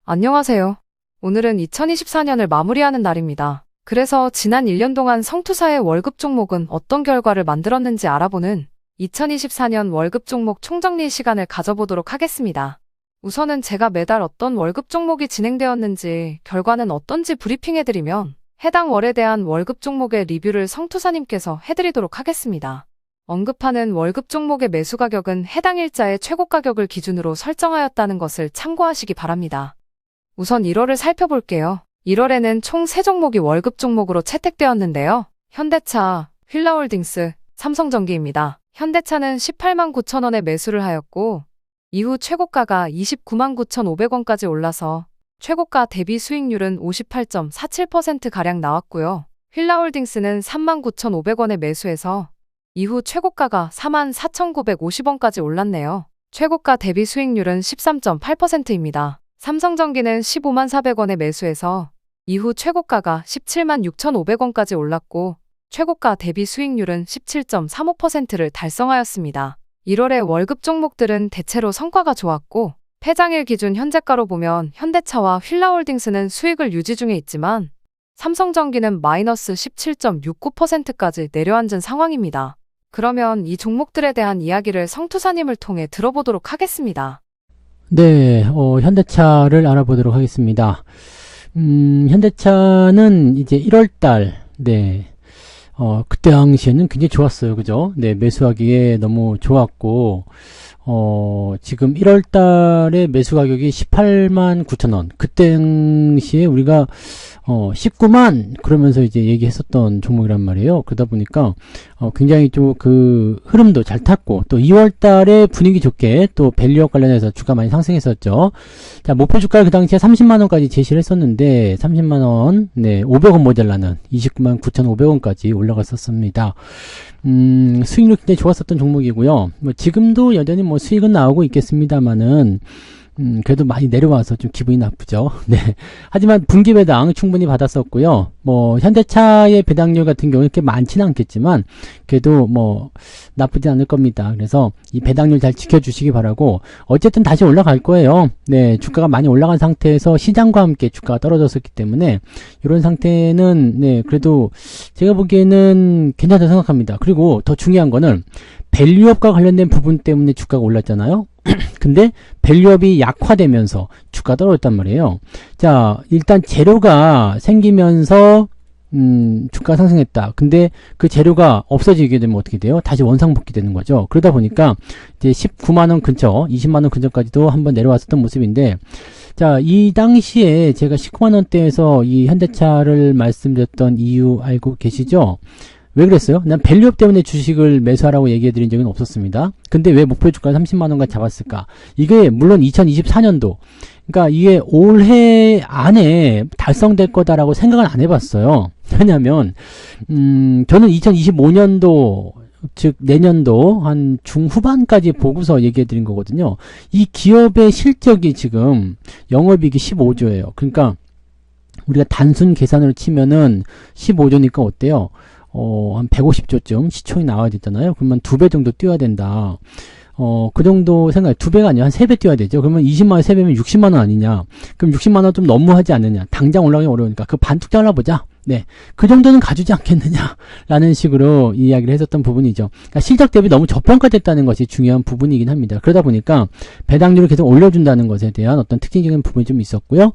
안녕하세요. 오늘은 2024년을 마무리하는 날입니다. 그래서 지난 1년 동안 성투사의 월급 종목은 어떤 결과를 만들었는지 알아보는 2024년 월급 종목 총정리 시간을 가져보도록 하겠습니다. 우선은 제가 매달 어떤 월급 종목이 진행되었는지, 결과는 어떤지 브리핑해드리면 해당 월에 대한 월급 종목의 리뷰를 성투사님께서 해드리도록 하겠습니다. 언급하는 월급 종목의 매수 가격은 해당 일자의 최고 가격을 기준으로 설정하였다는 것을 참고하시기 바랍니다. 우선 1월을 살펴볼게요. 1월에는 총 3종목이 월급 종목으로 채택되었는데요. 현대차, 휠라홀딩스, 삼성전기입니다. 현대차는 18만 9천 원에 매수를 하였고 이후 최고가가 29만 9,500원까지 올라서 최고가 대비 수익률은 58.47%가량 나왔고요. 휠라홀딩스는 3만 9,500원에 매수해서 이후 최고가가 4만 4,950원까지 올랐네요. 최고가 대비 수익률은 13.8%입니다. 삼성전기는 15만 400원에 매수해서 이후 최고가가 17만 6,500원까지 올랐고 최고가 대비 수익률은 17.35%를 달성하였습니다. 1월의 월급 종목들은 대체로 성과가 좋았고 폐장일 기준 현재가로 보면 현대차와 휠라홀딩스는 수익을 유지 중에 있지만 삼성전기는 마이너스 17.69%까지 내려앉은 상황입니다. 그러면 이 종목들에 대한 이야기를 성투사님을 통해 들어보도록 하겠습니다. 네, 현대차를 알아보도록 하겠습니다. 현대차는 이제 1월달, 네, 그때 당시에는 굉장히 좋았어요. 그죠? 네, 매수하기에 너무 좋았고, 지금 1월달에 매수 가격이 18만 9천 원. 그때 당시에 우리가, 19만 그러면서 이제 얘기했었던 종목이란 말이에요. 그러다 보니까 굉장히 좀 그 흐름도 잘 탔고 또 2월달에 분위기 좋게 또 밸류업 관련해서 주가 많이 상승했었죠. 자, 목표 주가를 그 당시에 30만 원까지 제시를 했었는데 30만 원, 네, 500원 모자라는 29만 9,500원까지 올라갔었습니다. 수익률 굉장히 좋았었던 종목이고요. 뭐 지금도 여전히 뭐 수익은 나오고 있겠습니다만은 그래도 많이 내려와서 좀 기분이 나쁘죠. 네. 하지만 분기 배당 충분히 받았었고요. 뭐, 현대차의 배당률 같은 경우는 그렇게 많지는 않겠지만, 그래도 뭐, 나쁘지 않을 겁니다. 그래서 이 배당률 잘 지켜주시기 바라고, 어쨌든 다시 올라갈 거예요. 네. 주가가 많이 올라간 상태에서 시장과 함께 주가가 떨어졌었기 때문에, 이런 상태는, 네. 그래도 제가 보기에는 괜찮다고 생각합니다. 그리고 더 중요한 거는, 밸류업과 관련된 부분 때문에 주가가 올랐잖아요. 근데 밸류업이 약화되면서 주가가 떨어졌단 말이에요. 자, 일단 재료가 생기면서 주가가 상승했다. 근데 그 재료가 없어지게 되면 어떻게 돼요? 다시 원상복귀 되는 거죠. 그러다 보니까 이제 19만 원 근처, 20만 원 근처까지도 한번 내려왔었던 모습인데, 자, 이 당시에 제가 19만 원대에서 이 현대차를 말씀드렸던 이유 알고 계시죠? 왜 그랬어요? 난 밸류업 때문에 주식을 매수하라고 얘기해드린 적은 없었습니다. 근데 왜 목표 주가를 30만원까지 잡았을까? 이게 물론 2024년도, 그러니까 이게 올해 안에 달성될 거다라고 생각은 안 해봤어요. 왜냐면 저는 2025년도, 즉 내년도 한 중후반까지 보고서 얘기해드린 거거든요. 이 기업의 실적이 지금 영업이익이 15조예요. 그러니까 우리가 단순 계산으로 치면은 15조니까 어때요? 한 150조쯤 시총이 나와야 되잖아요. 그러면 2배 정도 뛰어야 된다. 그 정도 생각해. 2배가 아니라 한 3배 뛰어야 되죠. 그러면 20만원 3배면 60만원 아니냐. 그럼 60만원 좀 너무하지 않느냐. 당장 올라가기 어려우니까 그 반뚝 잘라보자. 네. 그 정도는 가주지 않겠느냐. 라는 식으로 이야기를 했었던 부분이죠. 그러니까 실적 대비 너무 저평가됐다는 것이 중요한 부분이긴 합니다. 그러다 보니까 배당률을 계속 올려준다는 것에 대한 어떤 특징적인 부분이 좀 있었고요.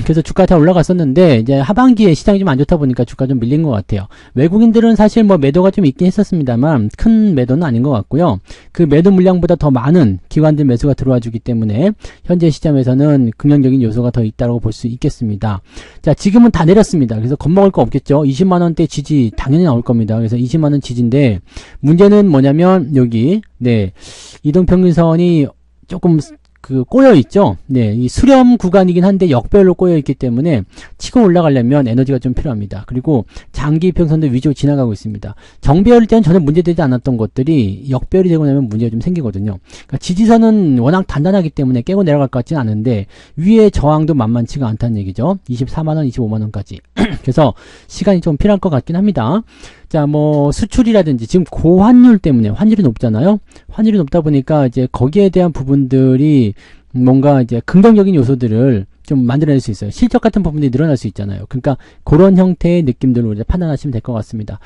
그래서 주가가 잘 올라갔었는데, 이제 하반기에 시장이 좀 안 좋다 보니까 주가가 좀 밀린 것 같아요. 외국인들은 사실 뭐 매도가 좀 있긴 했었습니다만, 큰 매도는 아닌 것 같고요. 그 매도 물량보다 더 많은 기관들 매수가 들어와 주기 때문에, 현재 시점에서는 긍정적인 요소가 더 있다고 볼 수 있겠습니다. 자, 지금은 다 내렸습니다. 그래서 겁먹을 거 없겠죠. 20만원대 지지 당연히 나올 겁니다. 그래서 20만원 지지인데, 문제는 뭐냐면, 여기, 네, 이동평균선이 조금 꼬여 있죠. 네, 이 수렴 구간이긴 한데 역별로 꼬여 있기 때문에 치고 올라가려면 에너지가 좀 필요합니다. 그리고 장기 평선도 위쪽으로 지나가고 있습니다. 정배열 때는 전혀 문제되지 않았던 것들이 역별이 되고 나면 문제가 좀 생기거든요. 그러니까 지지선은 워낙 단단하기 때문에 깨고 내려갈 것 같지는 않은데 위의 저항도 만만치가 않다는 얘기죠. 24만원, 25만원까지. 그래서 시간이 좀 필요할 것 같긴 합니다. 자, 뭐 수출이라든지 지금 고환율 때문에 환율이 높잖아요. 환율이 높다 보니까 이제 거기에 대한 부분들이 뭔가 이제 긍정적인 요소들을 좀 만들어낼 수 있어요. 실적 같은 부분이 늘어날 수 있잖아요. 그러니까 그런 형태의 느낌들로 이제 판단하시면 될 것 같습니다.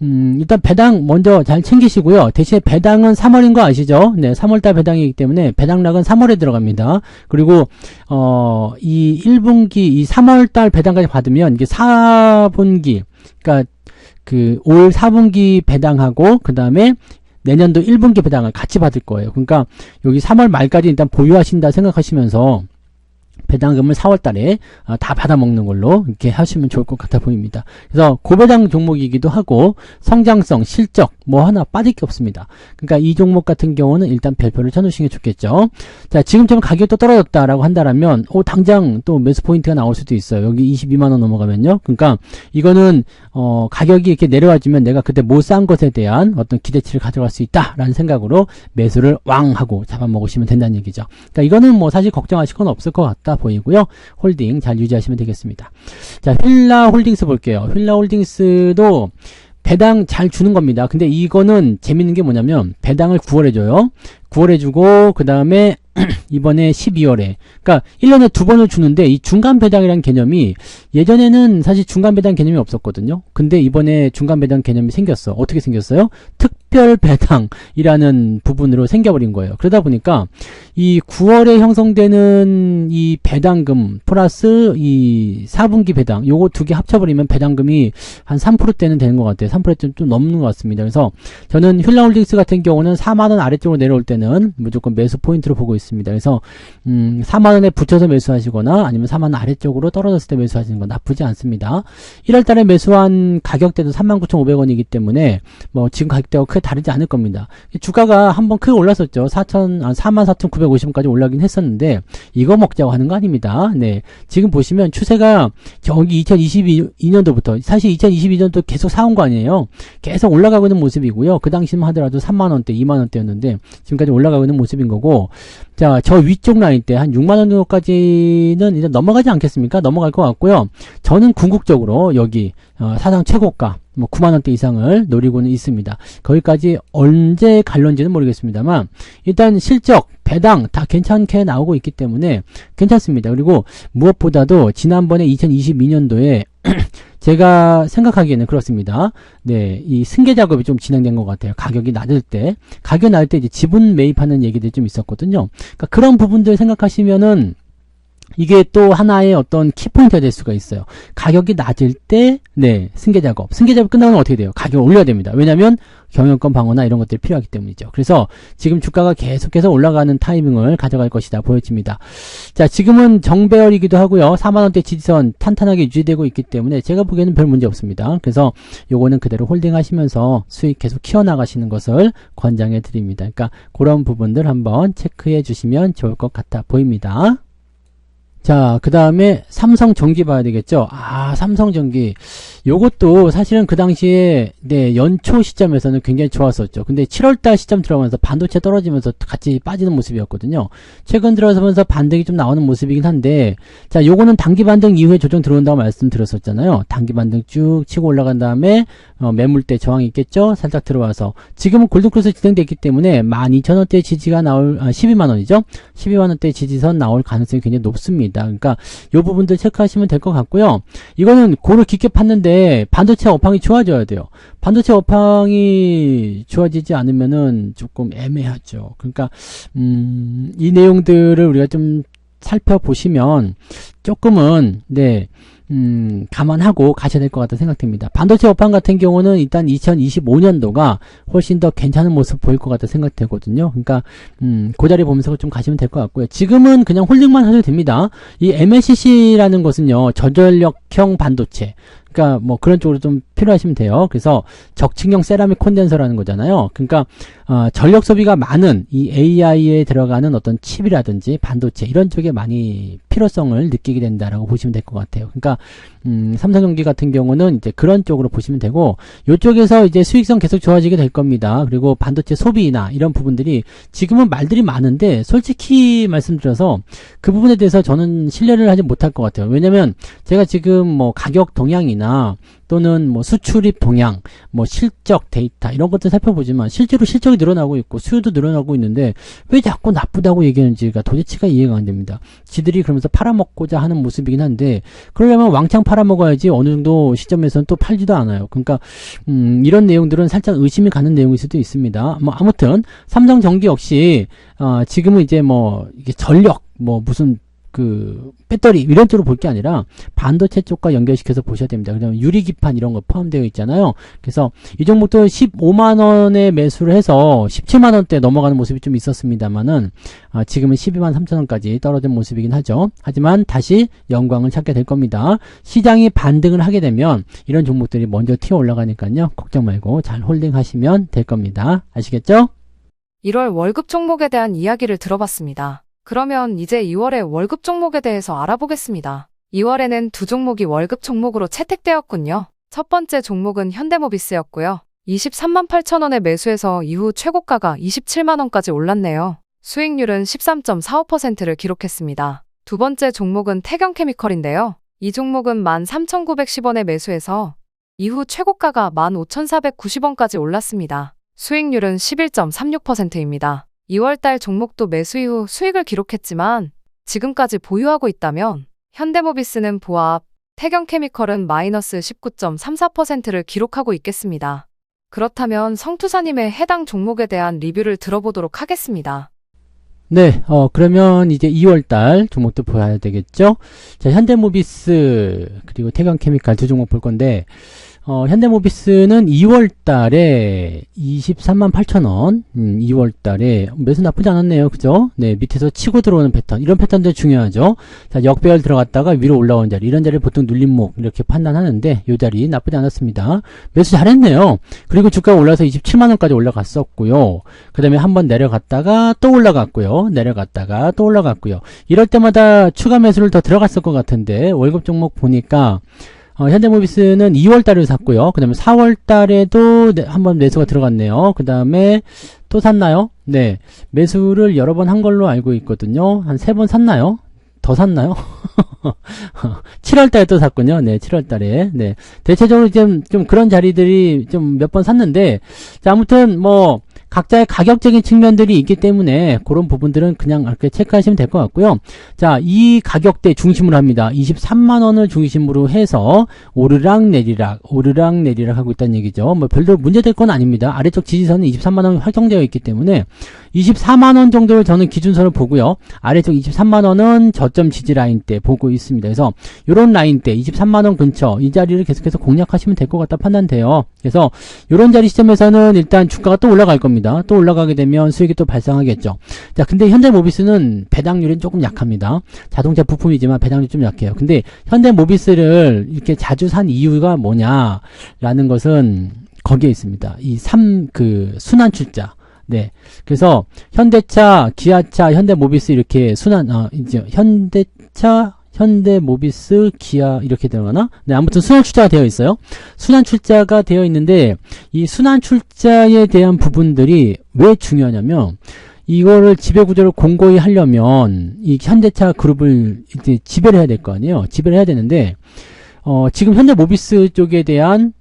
일단 배당 먼저 잘 챙기시고요. 대신에 배당은 3월인 거 아시죠? 네, 3월달 배당이기 때문에 배당락은 3월에 들어갑니다. 그리고 이 1분기, 이 3월달 배당까지 받으면 이게 4분기, 그러니까 그 올 4분기 배당하고 그 다음에 내년도 1분기 배당을 같이 받을 거예요. 그러니까 여기 3월 말까지 일단 보유하신다 생각하시면서 배당금을 4월달에 다 받아먹는 걸로 이렇게 하시면 좋을 것 같아 보입니다. 그래서 고배당 종목이기도 하고 성장성, 실적 뭐 하나 빠질 게 없습니다. 그러니까 이 종목 같은 경우는 일단 별표를 쳐놓으시는 게 좋겠죠. 자, 지금처럼 가격이 또 떨어졌다라고 한다면 당장 또 매수 포인트가 나올 수도 있어요. 여기 22만원 넘어가면요. 그러니까 이거는 가격이 이렇게 내려와주면 내가 그때 못 산 것에 대한 어떤 기대치를 가져갈 수 있다라는 생각으로 매수를 왕 하고 잡아먹으시면 된다는 얘기죠. 그러니까 이거는 뭐 사실 걱정하실 건 없을 것 같다 보이고요. 홀딩 잘 유지하시면 되겠습니다. 자, 휠라홀딩스 볼게요. 휠라홀딩스도 배당 잘 주는 겁니다. 근데 이거는 재밌는 게 뭐냐면 배당을 9월에 줘요. 9월에 주고 그 다음에 이번에 12월에 그러니까 1년에 2번을 주는데 이 중간 배당이라는 개념이 예전에는 사실 중간 배당 개념이 없었거든요. 근데 이번에 중간 배당 개념이 생겼어. 어떻게 생겼어요? 특별 배당이라는 부분으로 생겨버린 거예요. 그러다 보니까 이 9월에 형성되는 이 배당금 플러스 이 4분기 배당 요거 두 개 합쳐버리면 배당금이 한 3%대는 되는 것 같아요. 3%대 좀 넘는 것 같습니다. 그래서 저는 휠라홀딩스 같은 경우는 4만원 아래쪽으로 내려올 때는 무조건 매수 포인트로 보고 있습니다. 그래서 4만원에 붙여서 매수하시거나 아니면 4만원 아래쪽으로 떨어졌을 때 매수하시는 건 나쁘지 않습니다. 1월달에 매수한 가격대도 39,500원이기 때문에 뭐 지금 가격대가 크게 다르지 않을 겁니다. 주가가 한번 크게 올랐었죠. 44,950원까지 올라긴 했었는데 이거 먹자고 하는 거 아닙니다. 네, 지금 보시면 추세가 저기 2022년도부터 사실 2022년도 계속 사온 거 아니에요. 계속 올라가고 있는 모습이고요. 그 당시만 하더라도 3만원대, 2만원대였는데 지금까지 올라가고 있는 모습인 거고, 자, 저 위쪽 라인 때 한 6만원 정도까지는 이제 넘어가지 않겠습니까? 넘어갈 것 같고요. 저는 궁극적으로 여기 사상 최고가 뭐 9만원대 이상을 노리고는 있습니다. 거기까지 언제 갈런지는 모르겠습니다만 일단 실적, 배당 다 괜찮게 나오고 있기 때문에 괜찮습니다. 그리고 무엇보다도 지난번에 2022년도에 제가 생각하기에는 그렇습니다. 네, 이 승계 작업이 좀 진행된 것 같아요. 가격이 낮을 때 이제 지분 매입하는 얘기들이 좀 있었거든요. 그러니까 그런 부분들 생각하시면은 이게 또 하나의 어떤 키포인트가 될 수가 있어요. 가격이 낮을 때, 네, 승계 작업 끝나면 어떻게 돼요? 가격을 올려야 됩니다. 왜냐면 경영권 방어나 이런 것들이 필요하기 때문이죠. 그래서 지금 주가가 계속해서 올라가는 타이밍을 가져갈 것이다 보여집니다. 자, 지금은 정배열이기도 하고요. 4만원대 지지선 탄탄하게 유지되고 있기 때문에 제가 보기에는 별 문제 없습니다. 그래서 요거는 그대로 홀딩 하시면서 수익 계속 키워나가시는 것을 권장해 드립니다. 그러니까 그런 부분들 한번 체크해 주시면 좋을 것 같아 보입니다. 자, 그 다음에 삼성전기 봐야 되겠죠. 삼성전기 요것도 사실은 그 당시에 네, 연초 시점에서는 굉장히 좋았었죠. 근데 7월달 시점 들어가면서 반도체 떨어지면서 같이 빠지는 모습이었거든요. 최근 들어서면서 반등이 좀 나오는 모습이긴 한데, 자, 요거는 단기 반등 이후에 조정 들어온다고 말씀드렸었잖아요. 단기 반등 쭉 치고 올라간 다음에 매물대 저항이 있겠죠. 살짝 들어와서 지금은 골든크로스 진행됐기 때문에 12,000원대 지지가 나올 12만원이죠. 12만원대 지지선 나올 가능성이 굉장히 높습니다. 그러니까 요 부분들 체크하시면 될 것 같고요. 이거는 고를 깊게 팠는데 반도체 업황이 좋아져야 돼요. 반도체 업황이 좋아지지 않으면은 조금 애매하죠. 그러니까 이 내용들을 우리가 좀 살펴보시면 조금은 네, 감안하고 가셔야 될 것 같다 생각됩니다. 반도체 업황 같은 경우는 일단 2025년도가 훨씬 더 괜찮은 모습 보일 것 같다 생각되거든요. 그러니까 그 자리 보면서 좀 가시면 될 것 같고요. 지금은 그냥 홀딩만 하셔도 됩니다. 이 MLCC라는 것은요, 저전력형 반도체, 그러니까 뭐 그런 쪽으로 좀 필요하시면 돼요. 그래서 적층형 세라믹 콘덴서라는 거잖아요. 그러니까 전력 소비가 많은 이 AI에 들어가는 어떤 칩이라든지 반도체 이런 쪽에 많이 필요성을 느끼게 된다라고 보시면 될 것 같아요. 그러니까 삼성전기 같은 경우는 이제 그런 쪽으로 보시면 되고, 이쪽에서 이제 수익성 계속 좋아지게 될 겁니다. 그리고 반도체 소비나 이런 부분들이 지금은 말들이 많은데 솔직히 말씀드려서 그 부분에 대해서 저는 신뢰를 하지 못할 것 같아요. 왜냐면 제가 지금 뭐 가격 동향이나 동향이나 또는 뭐 수출입 동향, 뭐 실적 데이터 이런 것들 살펴보지만 실제로 실적이 늘어나고 있고 수요도 늘어나고 있는데 왜 자꾸 나쁘다고 얘기하는지가 도대체가 이해가 안 됩니다. 지들이 그러면서 팔아먹고자 하는 모습이긴 한데 그러려면 왕창 팔아먹어야지 어느 정도 시점에서는 또 팔지도 않아요. 그러니까 이런 내용들은 살짝 의심이 가는 내용일 수도 있습니다. 뭐 아무튼 삼성전기 역시 지금은 이제 뭐 이게 전력 뭐 무슨 그 배터리 이런 쪽으로 볼 게 아니라 반도체 쪽과 연결시켜서 보셔야 됩니다. 그다음에 유리기판 이런 거 포함되어 있잖아요. 그래서 이 종목도 15만 원에 매수를 해서 17만 원대 넘어가는 모습이 좀 있었습니다만은 지금은 12만 3천 원까지 떨어진 모습이긴 하죠. 하지만 다시 영광을 찾게 될 겁니다. 시장이 반등을 하게 되면 이런 종목들이 먼저 튀어 올라가니까요. 걱정 말고 잘 홀딩하시면 될 겁니다. 아시겠죠? 1월 월급 종목에 대한 이야기를 들어봤습니다. 그러면 이제 2월의 월급 종목에 대해서 알아보겠습니다. 2월에는 두 종목이 월급 종목으로 채택되었군요. 첫 번째 종목은 현대모비스였고요. 23만 8천 원에 매수해서 이후 최고가가 27만 원까지 올랐네요. 수익률은 13.45%를 기록했습니다. 두 번째 종목은 태경케미컬인데요. 이 종목은 13,910원에 매수해서 이후 최고가가 15,490원까지 올랐습니다. 수익률은 11.36%입니다. 2월달 종목도 매수 이후 수익을 기록했지만 지금까지 보유하고 있다면 현대모비스는 보합, 태경케미컬은 마이너스 19.34%를 기록하고 있겠습니다. 그렇다면 성투사님의 해당 종목에 대한 리뷰를 들어보도록 하겠습니다. 네, 그러면 이제 2월달 종목도 봐야 되겠죠? 자, 현대모비스, 그리고 태경케미칼 두 종목 볼 건데, 현대모비스는 2월 달에 23만 8천 원, 2월 달에 매수 나쁘지 않았네요. 그죠? 네, 밑에서 치고 들어오는 패턴. 이런 패턴도 중요하죠. 자, 역배열 들어갔다가 위로 올라온 자리. 이런 자리를 보통 눌림목 이렇게 판단하는데, 이 자리 나쁘지 않았습니다. 매수 잘했네요. 그리고 주가가 올라서 27만 원까지 올라갔었고요. 그 다음에 한번 내려갔다가 또 올라갔고요. 내려갔다가 또 올라갔고요. 이럴 때마다 추가 매수를 더 들어갔을 것 같은데, 월급 종목 보니까 현대모비스는 2월 달에 샀고요. 그 다음에 4월 달에도 한번 매수가 들어갔네요. 그 다음에 또 샀나요? 네. 매수를 여러 번 한 걸로 알고 있거든요. 한 3번 샀나요? 더 샀나요? 7월 달에 또 샀군요. 네, 7월 달에. 네. 대체적으로 좀 그런 자리들이 좀 몇 번 샀는데, 자, 아무튼 뭐, 각자의 가격적인 측면들이 있기 때문에 그런 부분들은 그냥 이렇게 체크하시면 될 것 같고요. 자, 이 가격대 중심으로 합니다. 23만 원을 중심으로 해서 오르락 내리락 하고 있다는 얘기죠. 뭐 별로 문제될 건 아닙니다. 아래쪽 지지선은 23만 원 확정되어 있기 때문에 24만 원 정도를 저는 기준선을 보고요. 아래쪽 23만 원은 저점 지지 라인 때 보고 있습니다. 그래서 이런 라인 때 23만 원 근처 이 자리를 계속해서 공략하시면 될 것 같다 판단돼요. 그래서 이런 자리 시점에서는 일단 주가가 또 올라갈 겁니다. 또 올라가게 되면 수익이 또 발생하겠죠. 자, 근데 현대모비스는 배당률이 조금 약합니다. 자동차 부품이지만 배당률이 좀 약해요. 근데 현대모비스를 이렇게 자주 산 이유가 뭐냐라는 것은 거기에 있습니다. 이 순환출자. 네. 그래서 현대차, 기아차, 현대모비스 이렇게 이제 현대모비스, 기아 이렇게 들어가나? 네, 아무튼 순환출자가 되어 있어요. 순환출자가 되어 있는데 이 순환출자에 대한 부분들이 왜 중요하냐면 이거를 지배구조를 공고히 하려면 이 현대차 그룹을 이제 지배를 해야 될 거 아니에요. 지배를 해야 되는데 지금 현대모비스 쪽에 대한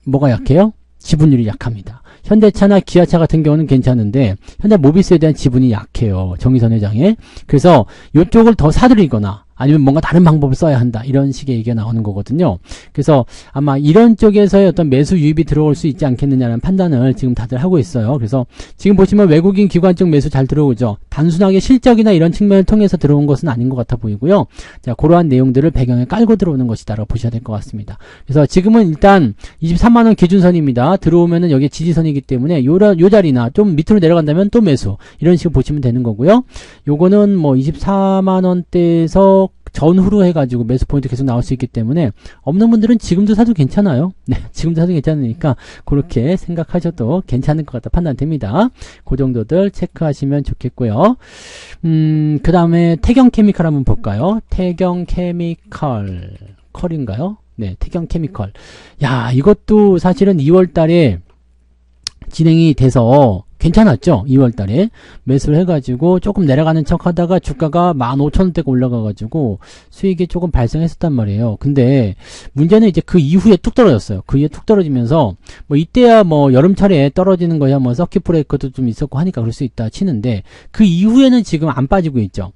뭐가 약해요? 지분율이 약합니다. 현대차나 기아차 같은 경우는 괜찮은데 현대모비스에 대한 지분이 약해요. 정의선 회장에. 그래서 이쪽을 더 사들이거나 아니면 뭔가 다른 방법을 써야 한다. 이런 식의 얘기가 나오는 거거든요. 그래서 아마 이런 쪽에서의 어떤 매수 유입이 들어올 수 있지 않겠느냐는 판단을 지금 다들 하고 있어요. 그래서 지금 보시면 외국인 기관 쪽 매수 잘 들어오죠. 단순하게 실적이나 이런 측면을 통해서 들어온 것은 아닌 것 같아 보이고요. 자, 그러한 내용들을 배경에 깔고 들어오는 것이다라고 보셔야 될 것 같습니다. 그래서 지금은 일단 23만 원 기준선입니다. 들어오면은 여기 지지선이기 때문에 요 자리나 좀 밑으로 내려간다면 또 매수. 이런 식으로 보시면 되는 거고요. 요거는 뭐 24만 원대에서 전후로 해가지고 매수 포인트 계속 나올 수 있기 때문에 없는 분들은 지금도 사도 괜찮아요. 네, 지금도 사도 괜찮으니까 그렇게 생각하셔도 괜찮을 것 같다 판단됩니다. 그 정도들 체크하시면 좋겠고요. 그 다음에 태경케미칼 한번 볼까요? 태경케미칼 컬인가요? 네, 태경케미칼. 야, 이것도 사실은 2월 달에 진행이 돼서 괜찮았죠. 2월 달에 매수를 해가지고 조금 내려가는 척 하다가 주가가 15,000원대가 올라가가지고 수익이 조금 발생했었단 말이에요. 근데 문제는 이제 그 이후에 뚝 떨어졌어요. 그 이후에 뚝 떨어지면서 뭐 이때야 뭐 여름철에 떨어지는 거야 뭐 서킷 브레이커도 좀 있었고 하니까 그럴 수 있다 치는데 그 이후에는 지금 안 빠지고 있죠.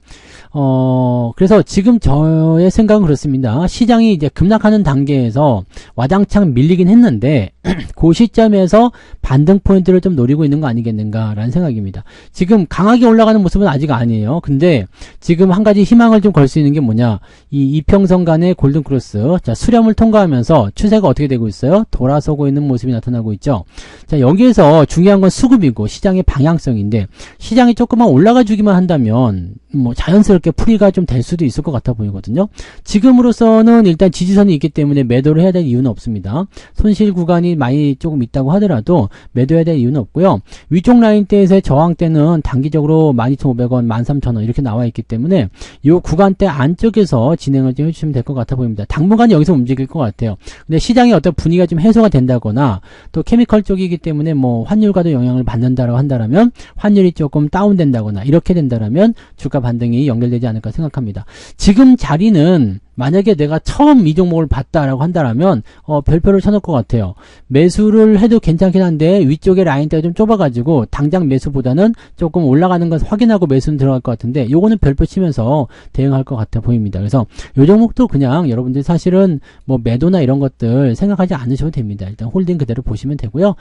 그래서 지금 저의 생각은 그렇습니다. 시장이 이제 급락하는 단계에서 와장창 밀리긴 했는데 그 시점에서 반등 포인트를 좀 노리고 있는 거 아니겠는가라는 생각입니다. 지금 강하게 올라가는 모습은 아직 아니에요. 근데 지금 한 가지 희망을 좀 걸 수 있는 게 뭐냐, 이 이평선 간의 골든 크로스, 자, 수렴을 통과하면서 추세가 어떻게 되고 있어요? 돌아서고 있는 모습이 나타나고 있죠. 자, 여기에서 중요한 건 수급이고 시장의 방향성인데, 시장이 조금만 올라가 주기만 한다면 뭐 자연스럽게 풀이가 좀 될 수도 있을 것 같아 보이거든요. 지금으로서는 일단 지지선이 있기 때문에 매도를 해야 될 이유는 없습니다. 손실 구간이 많이 조금 있다고 하더라도 매도해야 될 이유는 없고요. 위쪽 라인대에서의 저항대는 단기적으로 12,500원, 13,000원 이렇게 나와 있기 때문에 이 구간대 안쪽에서 진행을 좀 해주시면 될 것 같아 보입니다. 당분간 여기서 움직일 것 같아요. 근데 시장의 어떤 분위기가 좀 해소가 된다거나 또 케미컬 쪽이기 때문에 뭐 환율과도 영향을 받는다라고 한다면 환율이 조금 다운된다거나 이렇게 된다라면 주가 반등이 연결되지 않을까 생각합니다. 지금 자리는 만약에 내가 처음 이 종목을 봤다라고 한다면 별표를 쳐놓을 것 같아요. 매수를 해도 괜찮긴 한데 위쪽에 라인대가 좀 좁아가지고 당장 매수보다는 조금 올라가는 건 확인하고 매수는 들어갈 것 같은데 요거는 별표 치면서 대응할 것 같아 보입니다. 그래서 요 종목도 그냥 여러분들 사실은 뭐 매도나 이런 것들 생각하지 않으셔도 됩니다. 일단 홀딩 그대로 보시면 되고요.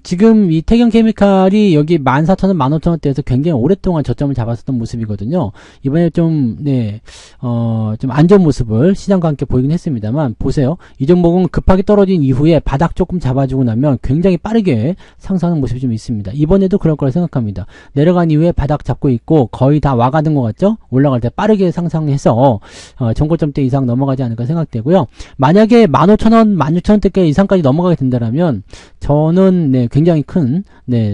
지금 이 태경케미칼이 여기 14,000원, 15,000원대에서 굉장히 오랫동안 저점을 잡았었던 모습이거든요. 이번에 좀 좀 안 좋은 모습을 시장과 함께 보이긴 했습니다만 보세요. 이 종목은 급하게 떨어진 이후에 바닥 조금 잡아주고 나면 굉장히 빠르게 상승하는 모습이 좀 있습니다. 이번에도 그럴 거라 생각합니다. 내려간 이후에 바닥 잡고 있고 거의 다 와가는 것 같죠? 올라갈 때 빠르게 상승해서 정고점대 이상 넘어가지 않을까 생각되고요. 만약에 15,000원, 16,000원대 이상까지 넘어가게 된다면 저는 굉장히 큰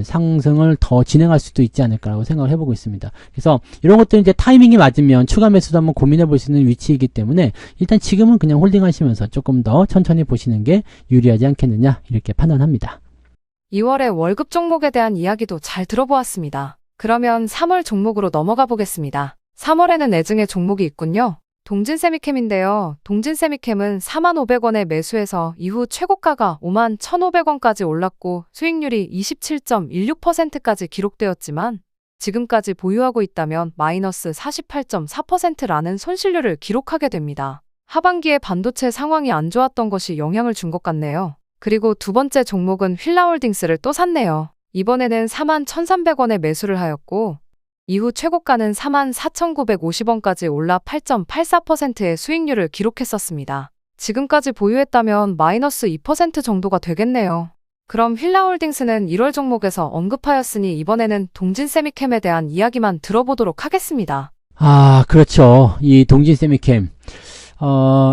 상승을 더 진행할 수도 있지 않을까라고 생각을 해보고 있습니다. 그래서 이런 것들 이제 타이밍이 맞으면 추가 매수도 한번 고민해 볼 수 있는 위치이기 때문에 일단 지금은 그냥 홀딩 하시면서 조금 더 천천히 보시는 게 유리하지 않겠느냐 이렇게 판단합니다. 2월에 월급 종목에 대한 이야기도 잘 들어보았습니다. 그러면 3월 종목으로 넘어가 보겠습니다. 3월에는 애증의 종목이 있군요. 동진세미캠인데요. 동진세미캠은 45,000원에 매수해서 이후 최고가가 51,500원까지 올랐고 수익률이 27.16%까지 기록되었지만 지금까지 보유하고 있다면 마이너스 48.4%라는 손실률을 기록하게 됩니다. 하반기에 반도체 상황이 안 좋았던 것이 영향을 준 것 같네요. 그리고 두 번째 종목은 휠라홀딩스를 또 샀네요. 이번에는 41,300원에 매수를 하였고 이후 최고가는 44,950원까지 올라 8.84%의 수익률을 기록했었습니다. 지금까지 보유했다면 마이너스 2% 정도가 되겠네요. 그럼 휠라홀딩스는 1월 종목에서 언급하였으니 이번에는 동진세미캠에 대한 이야기만 들어보도록 하겠습니다. 그렇죠. 이 동진세미캠.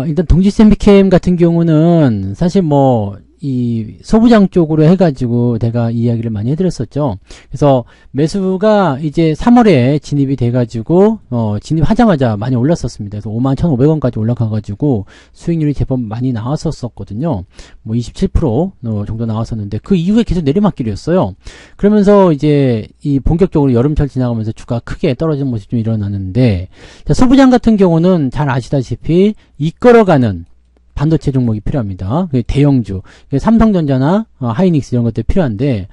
일단 동진세미캠 같은 경우는 사실 이 소부장 쪽으로 해가지고 제가 이야기를 많이 해드렸었죠. 그래서 매수가 이제 3월에 진입이 돼가지고 진입하자마자 많이 올랐었습니다. 그래서 51,500원까지 올라가가지고 수익률이 제법 많이 나왔었거든요. 27% 정도 나왔었는데 그 이후에 계속 내리막길이었어요. 그러면서 이제 이 본격적으로 여름철 지나가면서 주가 크게 떨어지는 모습이 좀 일어나는데, 자, 소부장 같은 경우는 잘 아시다시피 이끌어가는 반도체 종목이 필요합니다. 대형주, 삼성전자나 하이닉스 이런 것들이 필요한데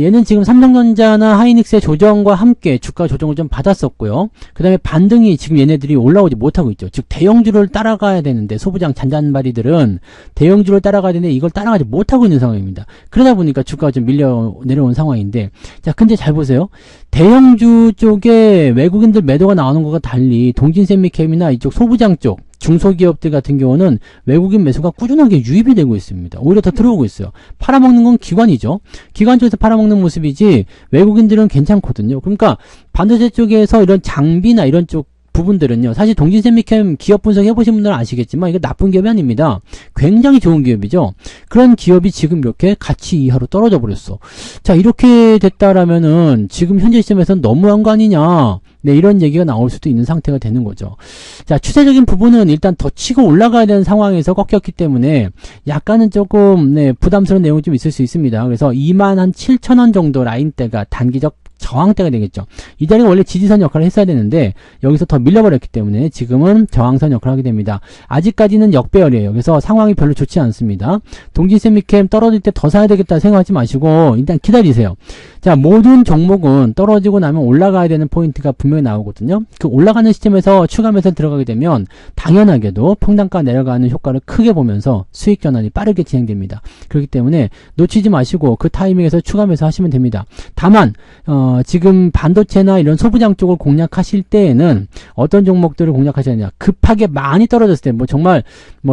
얘는 지금 삼성전자나 하이닉스의 조정과 함께 주가 조정을 좀 받았었고요. 그 다음에 반등이 지금 얘네들이 올라오지 못하고 있죠. 즉 대형주를 따라가야 되는데 소부장 잔잔바리들은 대형주를 따라가야 되는데 이걸 따라가지 못하고 있는 상황입니다. 그러다 보니까 주가가 좀 밀려 내려온 상황인데, 자, 근데 잘 보세요. 대형주 쪽에 외국인들 매도가 나오는 것과 달리 동진세미캠이나 이쪽 소부장 쪽 중소기업들 같은 경우는 외국인 매수가 꾸준하게 유입이 되고 있습니다. 오히려 더 들어오고 있어요. 팔아먹는 건 기관이죠. 기관 쪽에서 팔아먹는 모습이지 외국인들은 괜찮거든요. 그러니까 반도체 쪽에서 이런 장비나 이런 쪽 부분들은요. 사실 동진세미캠 기업 분석 해보신 분들은 아시겠지만 이거 나쁜 기업이 아닙니다. 굉장히 좋은 기업이죠. 그런 기업이 지금 이렇게 가치 이하로 떨어져 버렸어. 자, 이렇게 됐다라면은 지금 현재 시점에서는 너무한 거 아니냐. 네, 이런 얘기가 나올 수도 있는 상태가 되는 거죠. 자, 추세적인 부분은 일단 더 치고 올라가야 되는 상황에서 꺾였기 때문에 약간은 조금 네, 부담스러운 내용이 좀 있을 수 있습니다. 그래서 27,000원 정도 라인대가 단기적 저항대가 되겠죠. 이 자리가 원래 지지선 역할을 했어야 되는데 여기서 더 밀려버렸기 때문에 지금은 저항선 역할을 하게 됩니다. 아직까지는 역배열이에요. 그래서 상황이 별로 좋지 않습니다. 동진세미캠 떨어질 때 더 사야 되겠다 생각하지 마시고 일단 기다리세요. 자, 모든 종목은 떨어지고 나면 올라가야 되는 포인트가 분명히 나오거든요. 그 올라가는 시점에서 추가 매수 들어가게 되면 당연하게도 평단가 내려가는 효과를 크게 보면서 수익 전환이 빠르게 진행됩니다. 그렇기 때문에 놓치지 마시고 그 타이밍에서 추가 매수 하시면 됩니다. 다만 지금 반도체나 이런 소부장 쪽을 공략하실 때에는 어떤 종목들을 공략하셔야 하냐. 급하게 많이 떨어졌을 때, 정말,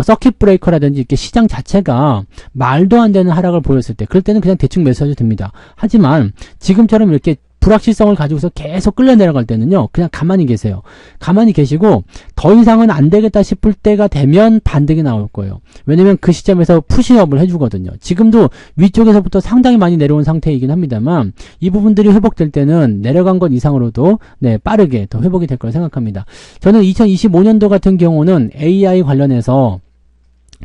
서킷 브레이커라든지 이렇게 시장 자체가 말도 안 되는 하락을 보였을 때, 그럴 때는 그냥 대충 매수하셔도 됩니다. 하지만, 지금처럼 이렇게 불확실성을 가지고서 계속 끌려 내려갈 때는요, 그냥 가만히 계세요. 가만히 계시고, 더 이상은 안 되겠다 싶을 때가 되면 반등이 나올 거예요. 왜냐면 그 시점에서 푸시업을 해주거든요. 지금도 위쪽에서부터 상당히 많이 내려온 상태이긴 합니다만, 이 부분들이 회복될 때는 내려간 것 이상으로도, 네, 빠르게 더 회복이 될 거라 생각합니다. 저는 2025년도 같은 경우는 AI 관련해서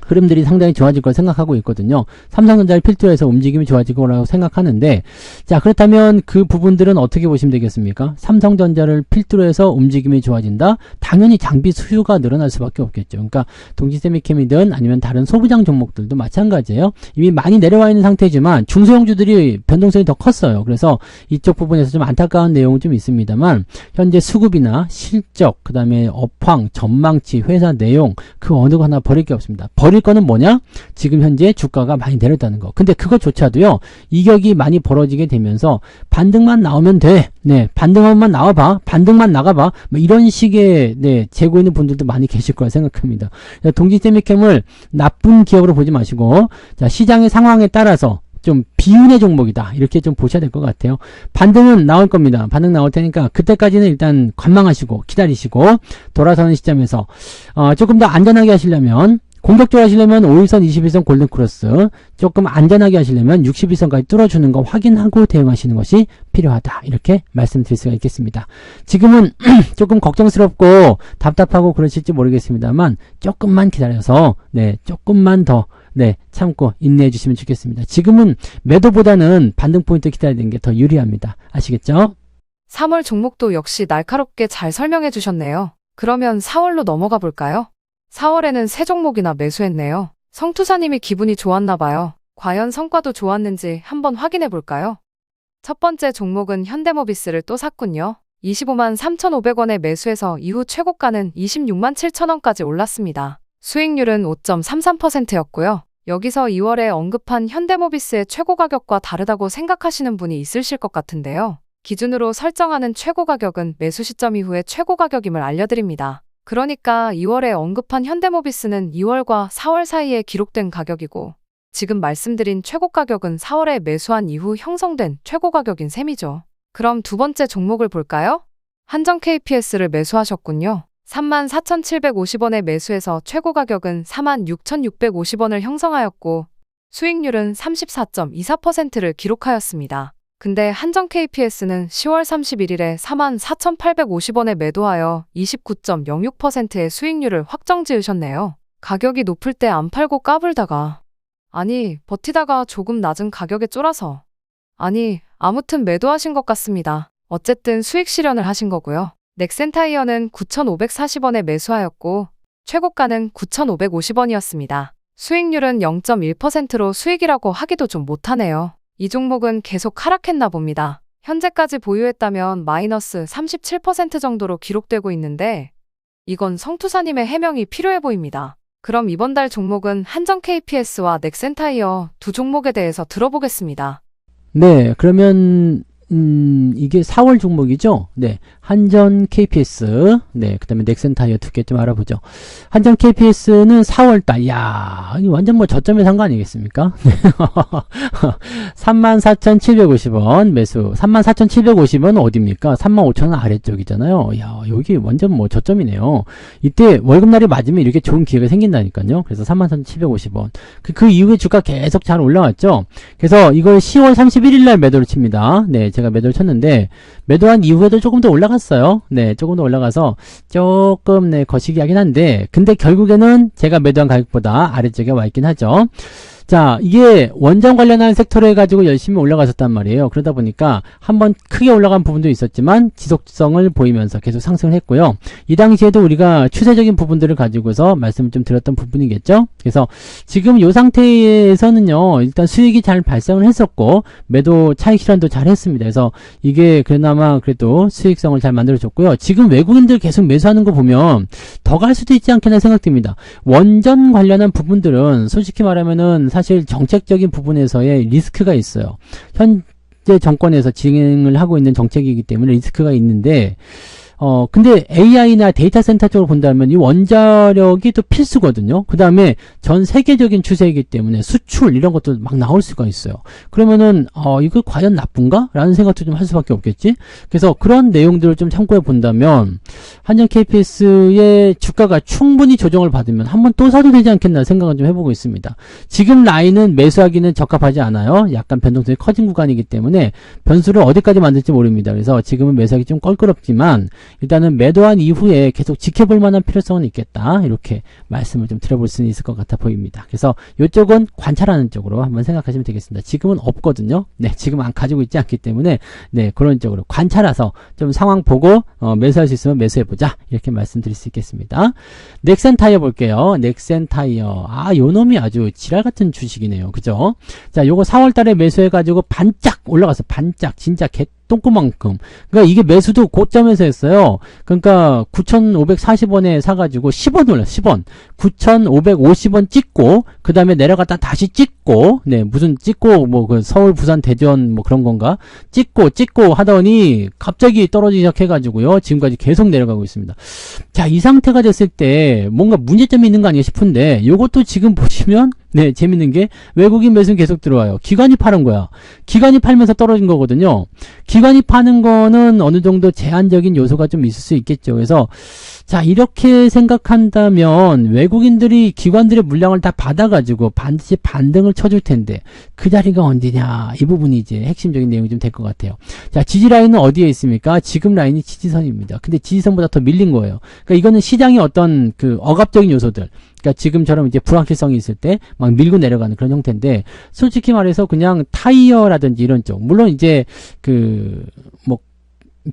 흐름들이 상당히 좋아질 걸 생각하고 있거든요. 삼성전자를 필두로 해서 움직임이 좋아질 거라고 생각하는데, 자, 그렇다면 그 부분들은 어떻게 보시면 되겠습니까? 삼성전자를 필두로 해서 움직임이 좋아진다? 당연히 장비 수요가 늘어날 수밖에 없겠죠. 그러니까 동진세미캠이든 아니면 다른 소부장 종목들도 마찬가지예요. 이미 많이 내려와 있는 상태지만 중소형주들이 변동성이 더 컸어요. 그래서 이쪽 부분에서 좀 안타까운 내용은 좀 있습니다만, 현재 수급이나 실적, 그 다음에 업황, 전망치, 회사 내용, 그 어느 거 하나 버릴 게 없습니다. 버릴 거는 뭐냐? 지금 현재 주가가 많이 내렸다는 거. 근데 그것조차도요, 이격이 많이 벌어지게 되면서 반등만 나오면 돼. 네, 반등만 나와봐. 반등만 나가봐. 이런 식의, 네, 재고 있는 분들도 많이 계실 거라 생각합니다. 동진세미캠을 나쁜 기업으로 보지 마시고, 자, 시장의 상황에 따라서 좀 비운의 종목이다. 이렇게 좀 보셔야 될 것 같아요. 반등은 나올 겁니다. 반등 나올 테니까 그때까지는 일단 관망하시고 기다리시고 돌아서는 시점에서 조금 더 안전하게 하시려면 공격적으로 하시려면 5일선, 21선 골든크로스, 조금 안전하게 하시려면 61선까지 뚫어주는 거 확인하고 대응하시는 것이 필요하다. 이렇게 말씀드릴 수가 있겠습니다. 지금은 조금 걱정스럽고 답답하고 그러실지 모르겠습니다만 조금만 기다려서 네, 조금만 더 네, 참고 인내해 주시면 좋겠습니다. 지금은 매도보다는 반등 포인트 기다리는 게 더 유리합니다. 아시겠죠? 3월 종목도 역시 날카롭게 잘 설명해 주셨네요. 그러면 4월로 넘어가 볼까요? 4월에는 세 종목이나 매수했네요. 성투사님이 기분이 좋았나 봐요. 과연 성과도 좋았는지 한번 확인해 볼까요? 첫 번째 종목은 현대모비스를 또 샀군요. 25만 3,500원에 매수해서 이후 최고가는 26만 7천원까지 올랐습니다. 수익률은 5.33%였고요. 여기서 2월에 언급한 현대모비스의 최고 가격과 다르다고 생각하시는 분이 있으실 것 같은데요. 기준으로 설정하는 최고 가격은 매수 시점 이후의 최고 가격임을 알려드립니다. 그러니까 2월에 언급한 현대모비스는 2월과 4월 사이에 기록된 가격이고 지금 말씀드린 최고 가격은 4월에 매수한 이후 형성된 최고 가격인 셈이죠. 그럼 두 번째 종목을 볼까요? 한정 KPS를 매수하셨군요. 34,750원에 매수해서 최고 가격은 46,650원을 형성하였고 수익률은 34.24%를 기록하였습니다. 근데 한정 KPS는 10월 31일에 44,850원에 매도하여 29.06%의 수익률을 확정 지으셨네요. 가격이 높을 때 안 팔고 까불다가 아니 버티다가 조금 낮은 가격에 쫄아서 아무튼 매도하신 것 같습니다. 어쨌든 수익 실현을 하신 거고요. 넥센타이어는 9,540원에 매수하였고 최고가는 9,550원이었습니다. 수익률은 0.1%로 수익이라고 하기도 좀 못하네요. 이 종목은 계속 하락했나 봅니다. 현재까지 보유했다면 마이너스 37% 정도로 기록되고 있는데 이건 성투사님의 해명이 필요해 보입니다. 그럼 이번 달 종목은 한정 KPS와 넥센타이어 두 종목에 대해서 들어보겠습니다. 네, 그러면 이게 4월 종목이죠? 네. 한전 KPS, 네. 그 다음에 넥센타이어 두 개 좀 알아보죠. 한전 KPS는 4월달, 야, 완전 뭐 저점에 산 거 아니겠습니까? 34,750원 매수. 34,750원 어디입니까? 35,000원 아래쪽이잖아요. 야, 여기 완전 뭐 저점이네요. 이때 월급날이 맞으면 이렇게 좋은 기회가 생긴다니까요. 그래서 34,750원. 그 이후에 주가 계속 잘 올라왔죠? 그래서 이걸 10월 31일날 매도를 칩니다. 네, 제가 매도를 쳤는데, 매도한 이후에도 조금 더 올라갔어요. 네, 조금 더 올라가서 조금, 네, 거시기 하긴 한데, 근데 결국에는 제가 매도한 가격보다 아래쪽에 와 있긴 하죠. 자, 이게 원전 관련한 섹터로 해가지고 열심히 올라가셨단 말이에요. 그러다 보니까 한번 크게 올라간 부분도 있었지만 지속성을 보이면서 계속 상승을 했고요. 이 당시에도 우리가 추세적인 부분들을 가지고서 말씀을 좀 드렸던 부분이겠죠. 그래서 지금 이 상태에서는요, 일단 수익이 잘 발생을 했었고 매도 차익 실현도 잘 했습니다. 그래서 이게 그나마 그래도 수익성을 잘 만들어줬고요. 지금 외국인들 계속 매수하는 거 보면 더 갈 수도 있지 않겠나 생각됩니다. 원전 관련한 부분들은 솔직히 말하면은 사실 정책적인 부분에서의 리스크가 있어요. 현재 정권에서 진행을 하고 있는 정책이기 때문에 리스크가 있는데, 근데 AI나 데이터 센터 쪽으로 본다면 이 원자력이 또 필수거든요. 그 다음에 전 세계적인 추세이기 때문에 수출 이런 것도 막 나올 수가 있어요. 그러면은, 이거 과연 나쁜가? 라는 생각도 좀 할 수밖에 없겠지? 그래서 그런 내용들을 좀 참고해 본다면, 한전 KPS의 주가가 충분히 조정을 받으면 한번 또 사도 되지 않겠나 생각을 좀 해보고 있습니다. 지금 라인은 매수하기는 적합하지 않아요. 약간 변동성이 커진 구간이기 때문에 변수를 어디까지 만들지 모릅니다. 그래서 지금은 매수하기 좀 껄끄럽지만, 일단은 매도한 이후에 계속 지켜볼 만한 필요성은 있겠다. 이렇게 말씀을 좀 드려볼 수는 있을 것 같아 보입니다. 그래서 이쪽은 관찰하는 쪽으로 한번 생각하시면 되겠습니다. 지금은 없거든요. 네, 지금 안 가지고 있지 않기 때문에 네, 그런 쪽으로 관찰해서 좀 상황 보고 매수할 수 있으면 매수해보자. 이렇게 말씀드릴 수 있겠습니다. 넥센타이어 볼게요. 넥센타이어. 요 놈이 아주 지랄 같은 주식이네요. 그죠? 자, 요거 4월 달에 매수해가지고 반짝 올라가서 반짝 진짜 똥구만큼. 그러니까 이게 매수도 고점에서 했어요. 그러니까 9,540원에 사가지고 10원 올랐어. 10원. 9,550원 찍고 그 다음에 내려갔다 다시 찍고, 네, 무슨 찍고 뭐 그 서울, 부산, 대전 뭐 그런 건가? 찍고 하더니 갑자기 떨어지기 시작해가지고요. 지금까지 계속 내려가고 있습니다. 자, 이 상태가 됐을 때 뭔가 문제점이 있는 거 아니에요 싶은데, 요것도 지금 보시면 네, 재밌는 게 외국인 매수는 계속 들어와요. 기관이 파는 거야. 기관이 팔면서 떨어진 거거든요. 기관이 파는 거는 어느 정도 제한적인 요소가 좀 있을 수 있겠죠. 그래서 자, 이렇게 생각한다면 외국인들이 기관들의 물량을 다 받아가지고 반드시 반등을 쳐줄 텐데 그 자리가 언제냐, 이 부분이 이제 핵심적인 내용이 좀 될 것 같아요. 자, 지지 라인은 어디에 있습니까? 지금 라인이 지지선입니다. 근데 지지선보다 더 밀린 거예요. 그러니까 이거는 시장의 어떤 그 억압적인 요소들, 그러니까 지금처럼 이제 불확실성이 있을 때 막 밀고 내려가는 그런 형태인데, 솔직히 말해서 그냥 타이어라든지 이런 쪽, 물론 이제 그 뭐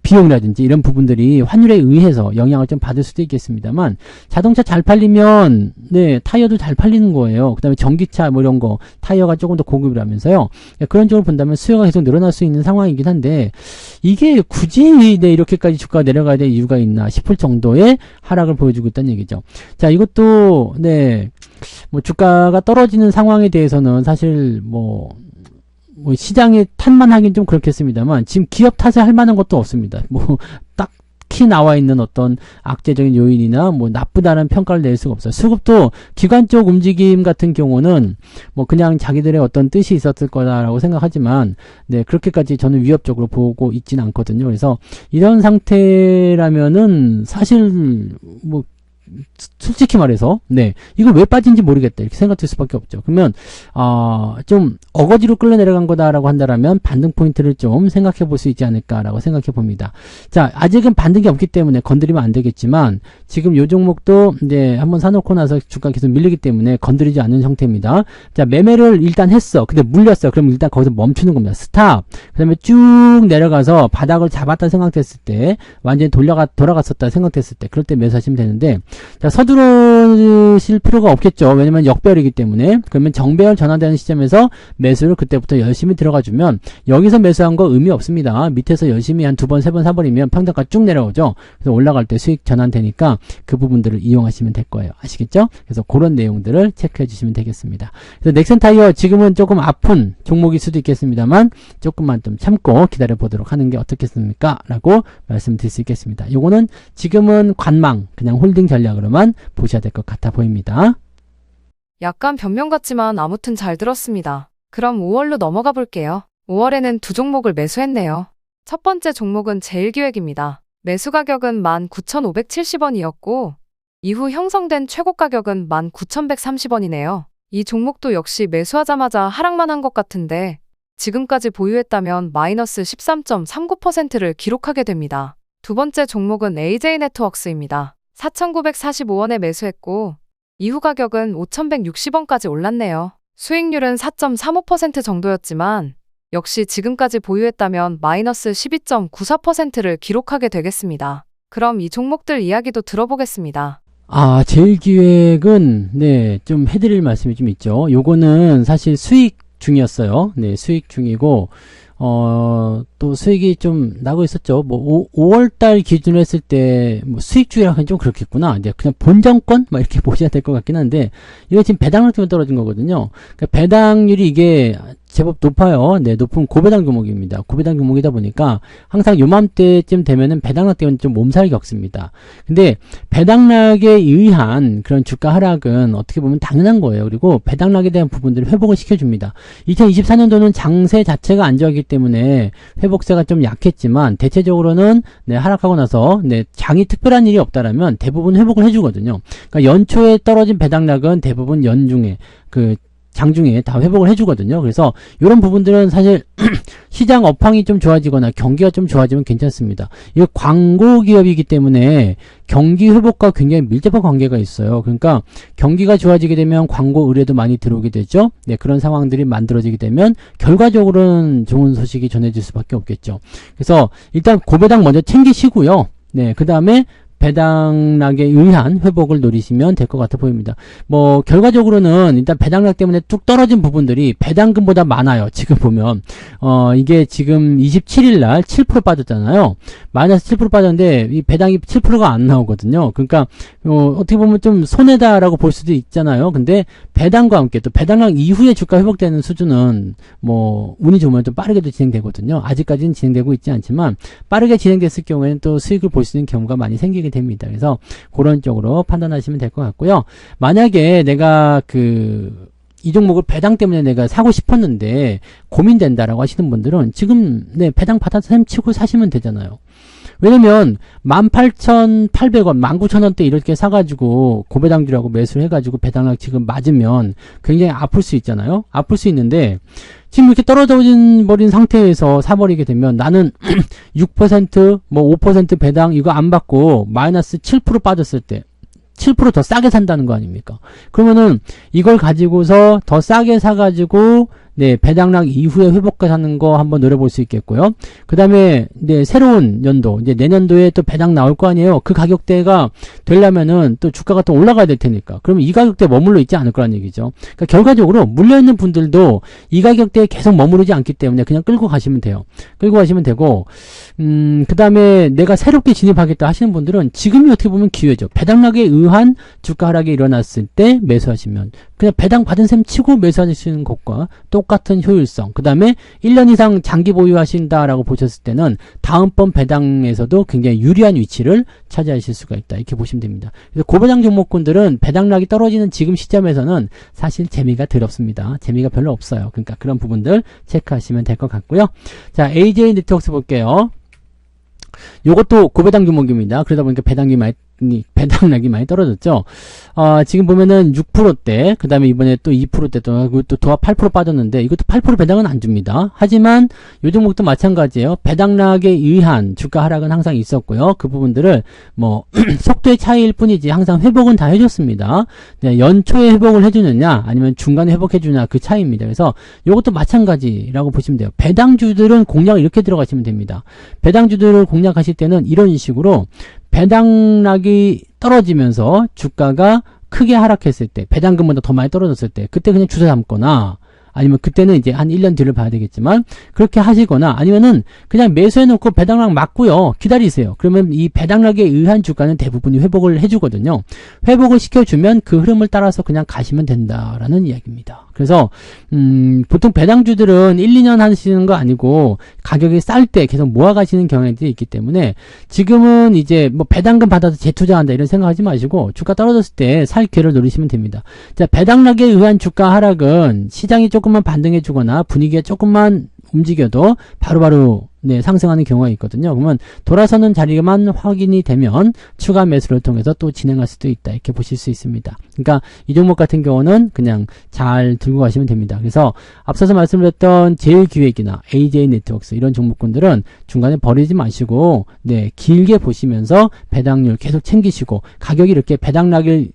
비용이라든지 이런 부분들이 환율에 의해서 영향을 좀 받을 수도 있겠습니다만, 자동차 잘 팔리면 네, 타이어도 잘 팔리는 거예요. 그 다음에 전기차 뭐 이런 거 타이어가 조금 더 고급이라면서요. 그런 쪽으로 본다면 수요가 계속 늘어날 수 있는 상황이긴 한데, 이게 굳이 네, 이렇게까지 주가가 내려가야 될 이유가 있나 싶을 정도의 하락을 보여주고 있다는 얘기죠. 자, 이것도 네, 뭐 주가가 떨어지는 상황에 대해서는 사실 뭐 시장에 탓만 하긴 좀 그렇겠습니다만, 지금 기업 탓을 할 만한 것도 없습니다. 뭐 딱히 나와 있는 어떤 악재적인 요인이나 뭐 나쁘다는 평가를 낼 수가 없어요. 수급도 기관 쪽 움직임 같은 경우는 뭐 그냥 자기들의 어떤 뜻이 있었을 거다라고 생각하지만, 네, 그렇게까지 저는 위협적으로 보고 있지는 않거든요. 그래서 이런 상태라면은 사실 뭐 솔직히 말해서 네, 이거 왜 빠진지 모르겠다 이렇게 생각될 수밖에 없죠. 그러면 좀 어거지로 끌려 내려간 거다라고 한다라면 반등 포인트를 좀 생각해 볼 수 있지 않을까라고 생각해 봅니다. 자, 아직은 반등이 없기 때문에 건드리면 안 되겠지만, 지금 요 종목도 이제 한번 사놓고 나서 주가 계속 밀리기 때문에 건드리지 않는 형태입니다. 자, 매매를 일단 했어. 근데 물렸어. 그럼 일단 거기서 멈추는 겁니다. 스탑. 그 다음에 쭉 내려가서 바닥을 잡았다 생각됐을 때, 완전히 돌아갔었다 생각됐을 때, 그럴 때 매수하시면 되는데, 자, 서두르실 필요가 없겠죠. 왜냐면 역배열이기 때문에. 그러면 정배열 전환되는 시점에서 매수를 그때부터 열심히 들어가주면 여기서 매수한 거 의미 없습니다. 밑에서 열심히 한 2번, 3번 사버리면 평단가 쭉 내려오죠. 그래서 올라갈 때 수익 전환되니까 그 부분들을 이용하시면 될 거예요. 아시겠죠? 그래서 그런 내용들을 체크해 주시면 되겠습니다. 그래서 넥센타이어 지금은 조금 아픈 종목일 수도 있겠습니다만 조금만 좀 참고 기다려 보도록 하는 게 어떻겠습니까? 라고 말씀드릴 수 있겠습니다. 요거는 지금은 관망, 그냥 홀딩 전략으로만 보셔야 될 것 같아 보입니다. 약간 변명 같지만 아무튼 잘 들었습니다. 그럼 5월로 넘어가 볼게요. 5월에는 두 종목을 매수했네요. 첫 번째 종목은 제일기획입니다. 매수 가격은 19,570원이었고 이후 형성된 최고 가격은 19,130원이네요. 이 종목도 역시 매수하자마자 하락만 한 것 같은데 지금까지 보유했다면 마이너스 13.39%를 기록하게 됩니다. 두 번째 종목은 AJ네트워크스입니다. 4,945원에 매수했고 이후 가격은 5,160원까지 올랐네요. 수익률은 4.35% 정도였지만 역시 지금까지 보유했다면 마이너스 12.94%를 기록하게 되겠습니다. 그럼 이 종목들 이야기도 들어보겠습니다. 제일기획은 좀 해드릴 말씀이 좀 있죠. 요거는 사실 수익 중이었어요. 수익 중이고 또 수익이 좀 나고 있었죠. 5월달 기준으로 했을 때 수익주의라 하긴 좀 그렇겠구나. 이제 그냥 본정권 이렇게 보셔야 될 것 같긴 한데 이거 지금 배당률 때문에 떨어진 거거든요. 그러니까 배당률이 이게 제법 높아요. 높은 고배당 규모입니다. 고배당 규모이다 보니까 항상 요맘때쯤 되면은 배당락 때문에 좀 몸살이 겪습니다. 근데 배당락에 의한 그런 주가 하락은 어떻게 보면 당연한 거예요. 그리고 배당락에 대한 부분들을 회복을 시켜줍니다. 2024년도는 장세 자체가 안 좋았기 때문에 회복세가 좀 약했지만 대체적으로는 하락하고 나서 장이 특별한 일이 없다라면 대부분 회복을 해주거든요. 그러니까 연초에 떨어진 배당락은 대부분 연중에 장중에 다 회복을 해주거든요. 그래서 이런 부분들은 사실 시장 업황이 좀 좋아지거나 경기가 좀 좋아지면 괜찮습니다. 이거 광고 기업이기 때문에 경기 회복과 굉장히 밀접한 관계가 있어요. 그러니까 경기가 좋아지게 되면 광고 의뢰도 많이 들어오게 되죠. 그런 상황들이 만들어지게 되면 결과적으로는 좋은 소식이 전해질 수밖에 없겠죠. 그래서 일단 고배당 먼저 챙기시고요. 그 다음에 배당락에 의한 회복을 노리시면 될 것 같아 보입니다. 결과적으로는 일단 배당락 때문에 뚝 떨어진 부분들이 배당금보다 많아요. 지금 보면 이게 지금 27일날 7% 빠졌잖아요. 마이너스 7% 빠졌는데 이 배당이 7%가 안 나오거든요. 그러니까 어떻게 보면 좀 손해다라고 볼 수도 있잖아요. 근데 배당과 함께 또 배당락 이후에 주가 회복되는 수준은 운이 좋으면 좀 빠르게도 진행되거든요. 아직까지는 진행되고 있지 않지만 빠르게 진행됐을 경우에는 또 수익을 볼 수 있는 경우가 많이 생기게 됩니다. 그래서 그런 쪽으로 판단하시면 될 것 같고요. 만약에 내가 이 종목을 배당 때문에 내가 사고 싶었는데 고민된다라고 하시는 분들은 지금 배당 받아서 셈치고 사시면 되잖아요. 왜냐면 18,800원, 19,000원대 이렇게 사가지고 고배당주라고 매수를 해가지고 배당락 지금 맞으면 굉장히 아플 수 있잖아요. 아플 수 있는데 지금 이렇게 떨어져 버린 상태에서 사버리게 되면 나는 6%, 5% 배당 이거 안 받고 마이너스 7% 빠졌을 때 7% 더 싸게 산다는 거 아닙니까? 그러면은 이걸 가지고서 더 싸게 사가지고 배당락 이후에 회복하는 거 한번 노려볼 수 있겠고요. 그 다음에 새로운 연도 이제 내년도에 또 배당 나올 거 아니에요. 그 가격대가 되려면은 또 주가가 또 올라가야 될 테니까. 그러면 이 가격대에 머물러 있지 않을 거란 얘기죠. 그러니까 결과적으로 물려있는 분들도 이 가격대에 계속 머무르지 않기 때문에 그냥 끌고 가시면 돼요. 끌고 가시면 되고 그 다음에 내가 새롭게 진입하겠다 하시는 분들은 지금이 어떻게 보면 기회죠. 배당락에 의한 주가 하락이 일어났을 때 매수하시면 그냥 배당 받은 셈 치고 매수하시는 것과 똑같은 효율성. 그 다음에 1년 이상 장기 보유하신다라고 보셨을 때는 다음번 배당에서도 굉장히 유리한 위치를 차지하실 수가 있다. 이렇게 보시면 됩니다. 그래서 고배당 종목군들은 배당락이 떨어지는 지금 시점에서는 사실 재미가 덜 없습니다. 재미가 별로 없어요. 그러니까 그런 부분들 체크하시면 될 것 같고요. 자, AJ 네트워크스 볼게요. 요것도 고배당 종목입니다. 그러다 보니까 배당락이 많이 떨어졌죠. 지금 보면은 6%대, 그 다음에 이번에 또 2%대, 또 도합 8% 빠졌는데, 이것도 8% 배당은 안 줍니다. 하지만, 요 종목도 마찬가지예요. 배당락에 의한 주가 하락은 항상 있었고요. 그 부분들을, 속도의 차이일 뿐이지, 항상 회복은 다 해줬습니다. 연초에 회복을 해주느냐, 아니면 중간에 회복해주냐, 그 차이입니다. 그래서, 요것도 마찬가지라고 보시면 돼요. 배당주들은 공략을 이렇게 들어가시면 됩니다. 배당주들을 공략하실 때는 이런 식으로, 배당락이 떨어지면서 주가가 크게 하락했을 때, 배당금보다 더 많이 떨어졌을 때, 그때 그냥 주저 담거나, 아니면 그때는 이제 한 1년 뒤를 봐야 되겠지만, 그렇게 하시거나, 아니면은 그냥 매수해놓고 배당락 맞고요. 기다리세요. 그러면 이 배당락에 의한 주가는 대부분이 회복을 해주거든요. 회복을 시켜주면 그 흐름을 따라서 그냥 가시면 된다라는 이야기입니다. 그래서, 보통 배당주들은 1, 2년 하시는 거 아니고, 가격이 쌀 때 계속 모아가시는 경향들이 있기 때문에, 지금은 이제 뭐 배당금 받아서 재투자한다 이런 생각하지 마시고, 주가 떨어졌을 때 살 기회를 노리시면 됩니다. 자, 배당락에 의한 주가 하락은 시장이 조금만 반등해 주거나 분위기가 조금만 움직여도 바로바로 네, 상승하는 경우가 있거든요. 그러면 돌아서는 자리만 확인이 되면 추가 매수를 통해서 또 진행할 수도 있다. 이렇게 보실 수 있습니다. 그러니까 이 종목 같은 경우는 그냥 잘 들고 가시면 됩니다. 그래서 앞서서 말씀드렸던 제일기획이나 AJ네트워크스 이런 종목군들은 중간에 버리지 마시고 네, 길게 보시면서 배당률 계속 챙기시고 가격이 이렇게 배당락을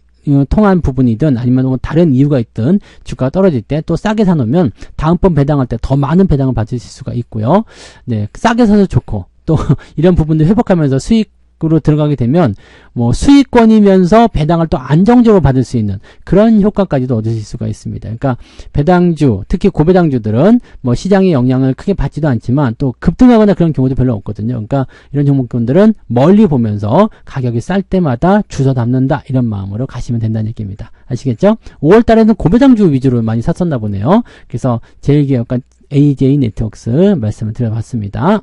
통한 부분이든 아니면 뭐 다른 이유가 있든 주가가 떨어질 때 또 싸게 사놓으면 다음번 배당할 때 더 많은 배당을 받으실 수가 있고요. 네, 싸게 사서 좋고 또 이런 부분들 회복하면서 수익으로 들어가게 되면 뭐 수익권이면서 배당을 또 안정적으로 받을 수 있는 그런 효과까지도 얻으실 수가 있습니다. 그러니까 배당주, 특히 고배당주들은 뭐 시장의 영향을 크게 받지도 않지만 또 급등하거나 그런 경우도 별로 없거든요. 그러니까 이런 종목군들은 멀리 보면서 가격이 쌀 때마다 주워 담는다 이런 마음으로 가시면 된다는 얘기입니다. 아시겠죠? 5월 달에는 고배당주 위주로 많이 샀었나 보네요. 그래서 제일기업과 AJ네트워크스 말씀을 드려봤습니다.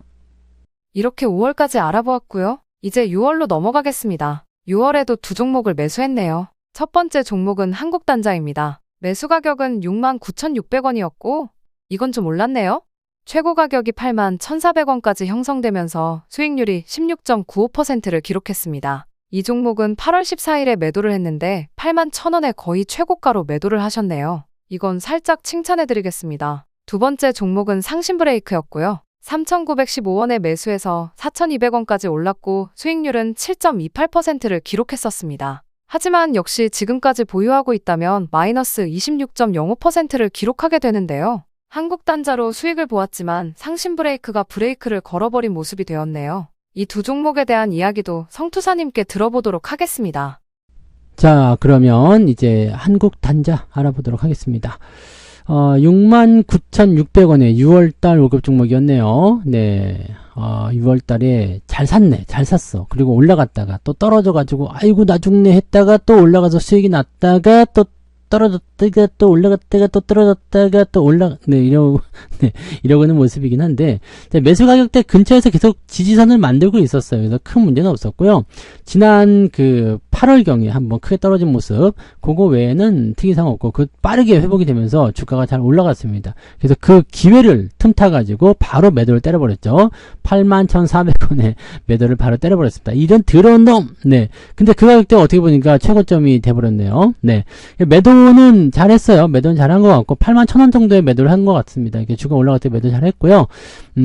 이렇게 5월까지 알아보았고요. 이제 6월로 넘어가겠습니다. 6월에도 두 종목을 매수했네요. 첫 번째 종목은 한국단자입니다. 매수 가격은 69,600원이었고 이건 좀 올랐네요. 최고 가격이 81,1,400원까지 형성되면서 수익률이 16.95%를 기록했습니다. 이 종목은 8월 14일에 매도를 했는데 81,000원에 거의 최고가로 매도를 하셨네요. 이건 살짝 칭찬해드리겠습니다. 두 번째 종목은 상신브레이크였고요. 3,915원에 매수해서 4,200원까지 올랐고 수익률은 7.28%를 기록했었습니다. 하지만 역시 지금까지 보유하고 있다면 마이너스 26.05%를 기록하게 되는데요. 한국단자로 수익을 보았지만 상신브레이크가 브레이크를 걸어버린 모습이 되었네요. 이 두 종목에 대한 이야기도 성투사님께 들어보도록 하겠습니다. 자, 그러면 이제 한국단자 알아보도록 하겠습니다. 69,600원에 6월달 월급 종목이었네요. 네. 6월달에 잘 샀네. 잘 샀어. 그리고 올라갔다가 또 떨어져가지고, 아이고, 나 죽네 했다가 또 올라가서 수익이 났다가 또 떨어졌다가 또 올라갔다가 또 떨어졌다가 또 네, 이러고는 모습이긴 한데, 매수 가격대 근처에서 계속 지지선을 만들고 있었어요. 그래서 큰 문제는 없었고요. 지난 8월경에 한번 크게 떨어진 모습, 그거 외에는 특이사항 없고, 빠르게 회복이 되면서 주가가 잘 올라갔습니다. 그래서 그 기회를 틈타가지고 바로 매도를 때려버렸죠. 81,400원에 매도를 바로 때려버렸습니다. 이런 더러운 놈! 네. 근데 그 가격대가 어떻게 보니까 최고점이 돼버렸네요. 네. 매도는 잘했어요. 매도는 잘한 것 같고 81,000원 정도의 매도를 한 것 같습니다. 이게 주가 올라갈 때 매도 잘했고요.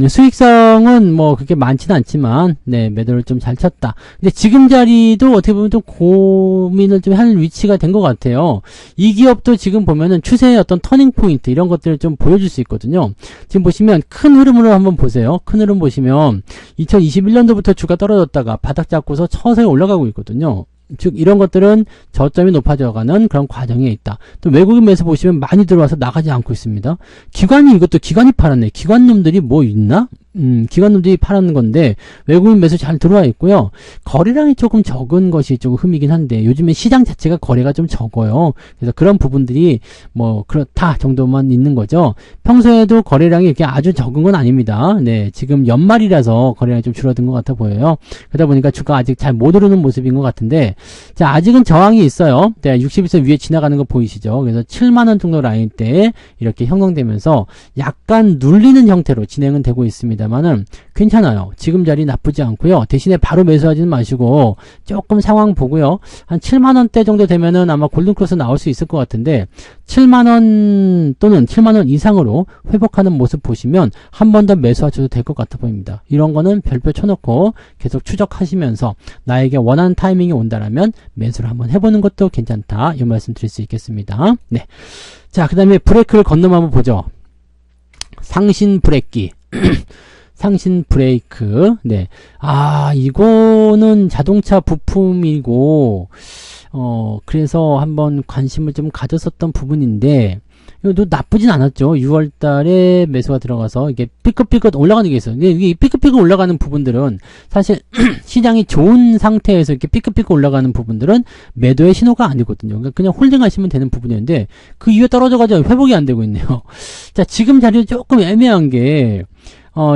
수익성은 뭐 그렇게 많지는 않지만 네, 매도를 좀 잘 쳤다. 근데 지금 자리도 어떻게 보면 좀 고민을 좀 할 위치가 된 것 같아요. 이 기업도 지금 보면은 추세의 어떤 터닝 포인트 이런 것들을 좀 보여줄 수 있거든요. 지금 보시면 큰 흐름으로 한번 보세요. 큰 흐름 보시면 2021년도부터 주가 떨어졌다가 바닥 잡고서 서서히 올라가고 있거든요. 즉 이런 것들은 저점이 높아져가는 그런 과정에 있다. 또 외국인 매수 보시면 많이 들어와서 나가지 않고 있습니다. 이것도 기관이 팔았네. 기관놈들이 뭐 있나? 기관놈들이 팔았는 건데 외국인 매수 잘 들어와 있고요. 거래량이 조금 적은 것이 조금 흠이긴 한데 요즘에 시장 자체가 거래가 좀 적어요. 그래서 그런 부분들이 뭐 그렇다 정도만 있는 거죠. 평소에도 거래량이 이렇게 아주 적은 건 아닙니다. 네, 지금 연말이라서 거래량이 좀 줄어든 것 같아 보여요. 그러다 보니까 주가가 아직 잘 못 오르는 모습인 것 같은데 자, 아직은 저항이 있어요. 네, 60일선 위에 지나가는 거 보이시죠? 그래서 7만원 정도 라인대에 이렇게 형성되면서 약간 눌리는 형태로 진행은 되고 있습니다만은 괜찮아요. 지금 자리 나쁘지 않고요. 대신에 바로 매수하지는 마시고 조금 상황 보고요. 한 7만원대 정도 되면은 아마 골든크로스 나올 수 있을 것 같은데 7만원 또는 7만원 이상으로 회복하는 모습 보시면 한 번 더 매수하셔도 될 것 같아 보입니다. 이런 거는 별표 쳐놓고 계속 추적하시면서 나에게 원하는 타이밍이 온다라면 매수를 한번 해보는 것도 괜찮다. 이 말씀 드릴 수 있겠습니다. 네. 자, 그 다음에 브레이크를 건너면 한번 보죠. 상신 브레이크. 상신 브레이크. 네. 이거는 자동차 부품이고, 그래서 한번 관심을 좀 가졌었던 부분인데, 이것도 나쁘진 않았죠. 6월 달에 매수가 들어가서 이게 삐끗삐끗 올라가는 게 있어요. 근데 이게 삐끗삐끗 올라가는 부분들은 사실 시장이 좋은 상태에서 이렇게 삐끗삐끗 올라가는 부분들은 매도의 신호가 아니거든요. 그러니까 그냥 홀딩 하시면 되는 부분이었는데 그 이후에 떨어져가지고 회복이 안 되고 있네요. 자, 지금 자리는 조금 애매한 게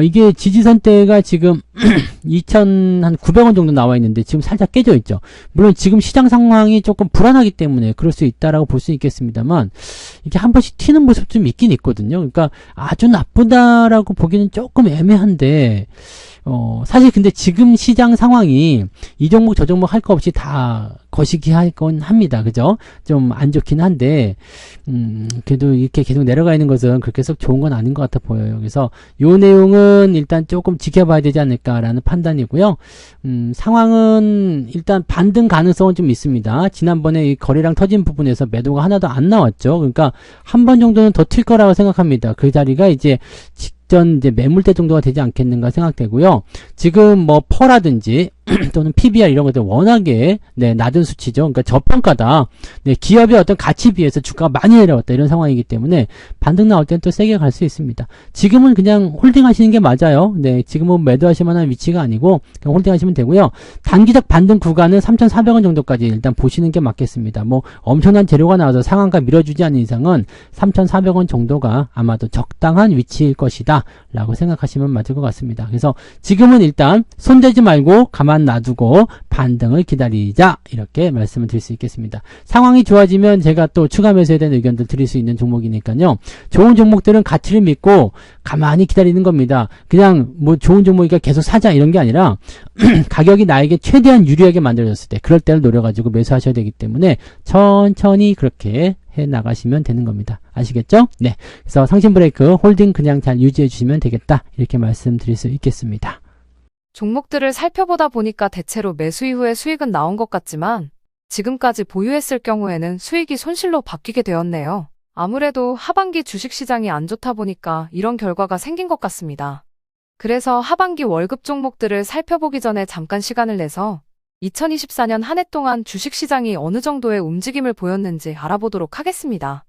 이게 지지선대가 지금 2,900원 정도 나와 있는데 지금 살짝 깨져 있죠. 물론 지금 시장 상황이 조금 불안하기 때문에 그럴 수 있다라고 볼 수 있겠습니다만 이게 한 번씩 튀는 모습 좀 있긴 있거든요. 그러니까 아주 나쁘다라고 보기는 조금 애매한데 사실 근데 지금 시장 상황이 이 종목 저 종목 할 거 없이 다 거시기 할 건 합니다. 그죠? 좀 안 좋긴 한데 그래도 이렇게 계속 내려가 있는 것은 그렇게 썩 좋은 건 아닌 것 같아 보여요. 그래서 요 내용은 일단 조금 지켜봐야 되지 않을까라는 판단이고요. 상황은 일단 반등 가능성은 좀 있습니다. 지난번에 이 거래량 터진 부분에서 매도가 하나도 안 나왔죠. 그러니까 한 번 정도는 더 튈 거라고 생각합니다. 그 자리가 이제 이제 매물대 정도가 되지 않겠는가 생각되고요. 지금 뭐 퍼라든지 또는 PBR 이런 것들 워낙에 낮은 수치죠. 그러니까 저평가다. 기업의 어떤 가치 비해서 주가가 많이 내려왔다 이런 상황이기 때문에 반등 나올 때는 또 세게 갈 수 있습니다. 지금은 그냥 홀딩 하시는 게 맞아요. 지금은 매도하실 만한 위치가 아니고 그냥 홀딩 하시면 되고요. 단기적 반등 구간은 3,400원 정도까지 일단 보시는 게 맞겠습니다. 뭐 엄청난 재료가 나와서 상한가 밀어주지 않는 이상은 3,400원 정도가 아마도 적당한 위치일 것이다 라고 생각하시면 맞을 것 같습니다. 그래서 지금은 일단 손대지 말고 가만 놔두고 반등을 기다리자 이렇게 말씀을 드릴 수 있겠습니다. 상황이 좋아지면 제가 또 추가 매수에 대한 의견들 드릴 수 있는 종목이니까요. 좋은 종목들은 가치를 믿고 가만히 기다리는 겁니다. 그냥 뭐 좋은 종목이니까 계속 사자 이런 게 아니라 가격이 나에게 최대한 유리하게 만들어졌을 때 그럴 때를 노려가지고 매수하셔야 되기 때문에 천천히 그렇게 해 나가시면 되는 겁니다. 아시겠죠? 네. 그래서 상신 브레이크 홀딩 그냥 잘 유지해 주시면 되겠다. 이렇게 말씀드릴 수 있겠습니다. 종목들을 살펴보다 보니까 대체로 매수 이후에 수익은 나온 것 같지만 지금까지 보유했을 경우에는 수익이 손실로 바뀌게 되었네요. 아무래도 하반기 주식시장이 안 좋다 보니까 이런 결과가 생긴 것 같습니다. 그래서 하반기 월급 종목들을 살펴보기 전에 잠깐 시간을 내서 2024년 한 해 동안 주식시장이 어느 정도의 움직임을 보였는지 알아보도록 하겠습니다.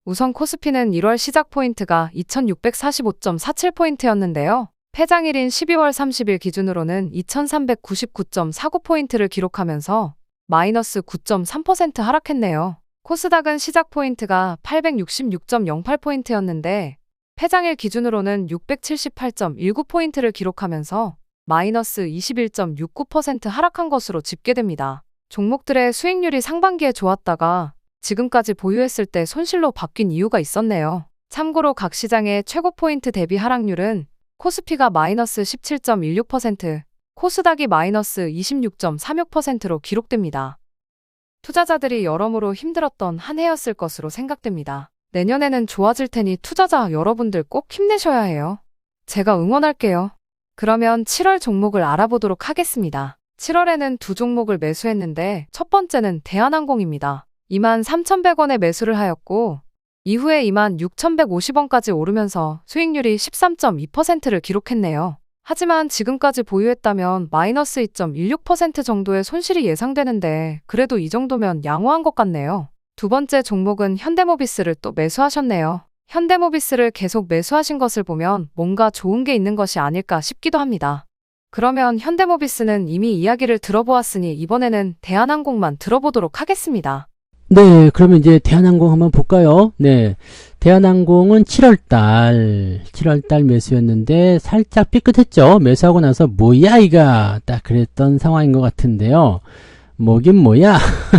우선 코스피는 1월 시작 포인트가 2645.47포인트였는데요. 폐장일인 12월 30일 기준으로는 2399.49포인트를 기록하면서 마이너스 9.3% 하락했네요. 코스닥은 시작 포인트가 866.08포인트였는데 폐장일 기준으로는 678.19포인트를 기록하면서 마이너스 21.69% 하락한 것으로 집계됩니다. 종목들의 수익률이 상반기에 좋았다가 지금까지 보유했을 때 손실로 바뀐 이유가 있었네요. 참고로 각 시장의 최고 포인트 대비 하락률은 코스피가 마이너스 17.16%, 코스닥이 마이너스 26.36%로 기록됩니다. 투자자들이 여러모로 힘들었던 한 해였을 것으로 생각됩니다. 내년에는 좋아질 테니 투자자 여러분들 꼭 힘내셔야 해요. 제가 응원할게요. 그러면 7월 종목을 알아보도록 하겠습니다. 7월에는 두 종목을 매수했는데 첫 번째는 대한항공입니다. 23,100원에 매수를 하였고 이후에 26,150원까지 오르면서 수익률이 13.2%를 기록했네요. 하지만 지금까지 보유했다면 마이너스 2.16% 정도의 손실이 예상되는데 그래도 이 정도면 양호한 것 같네요. 두 번째 종목은 현대모비스를 또 매수하셨네요. 현대모비스를 계속 매수하신 것을 보면 뭔가 좋은 게 있는 것이 아닐까 싶기도 합니다. 그러면 현대모비스는 이미 이야기를 들어보았으니 이번에는 대한항공만 들어보도록 하겠습니다. 네, 그러면 이제 대한항공 한번 볼까요? 네. 대한항공은 7월달 매수였는데 살짝 삐끗했죠? 매수하고 나서 뭐야 이가 딱 그랬던 상황인 것 같은데요. 뭐긴 뭐야.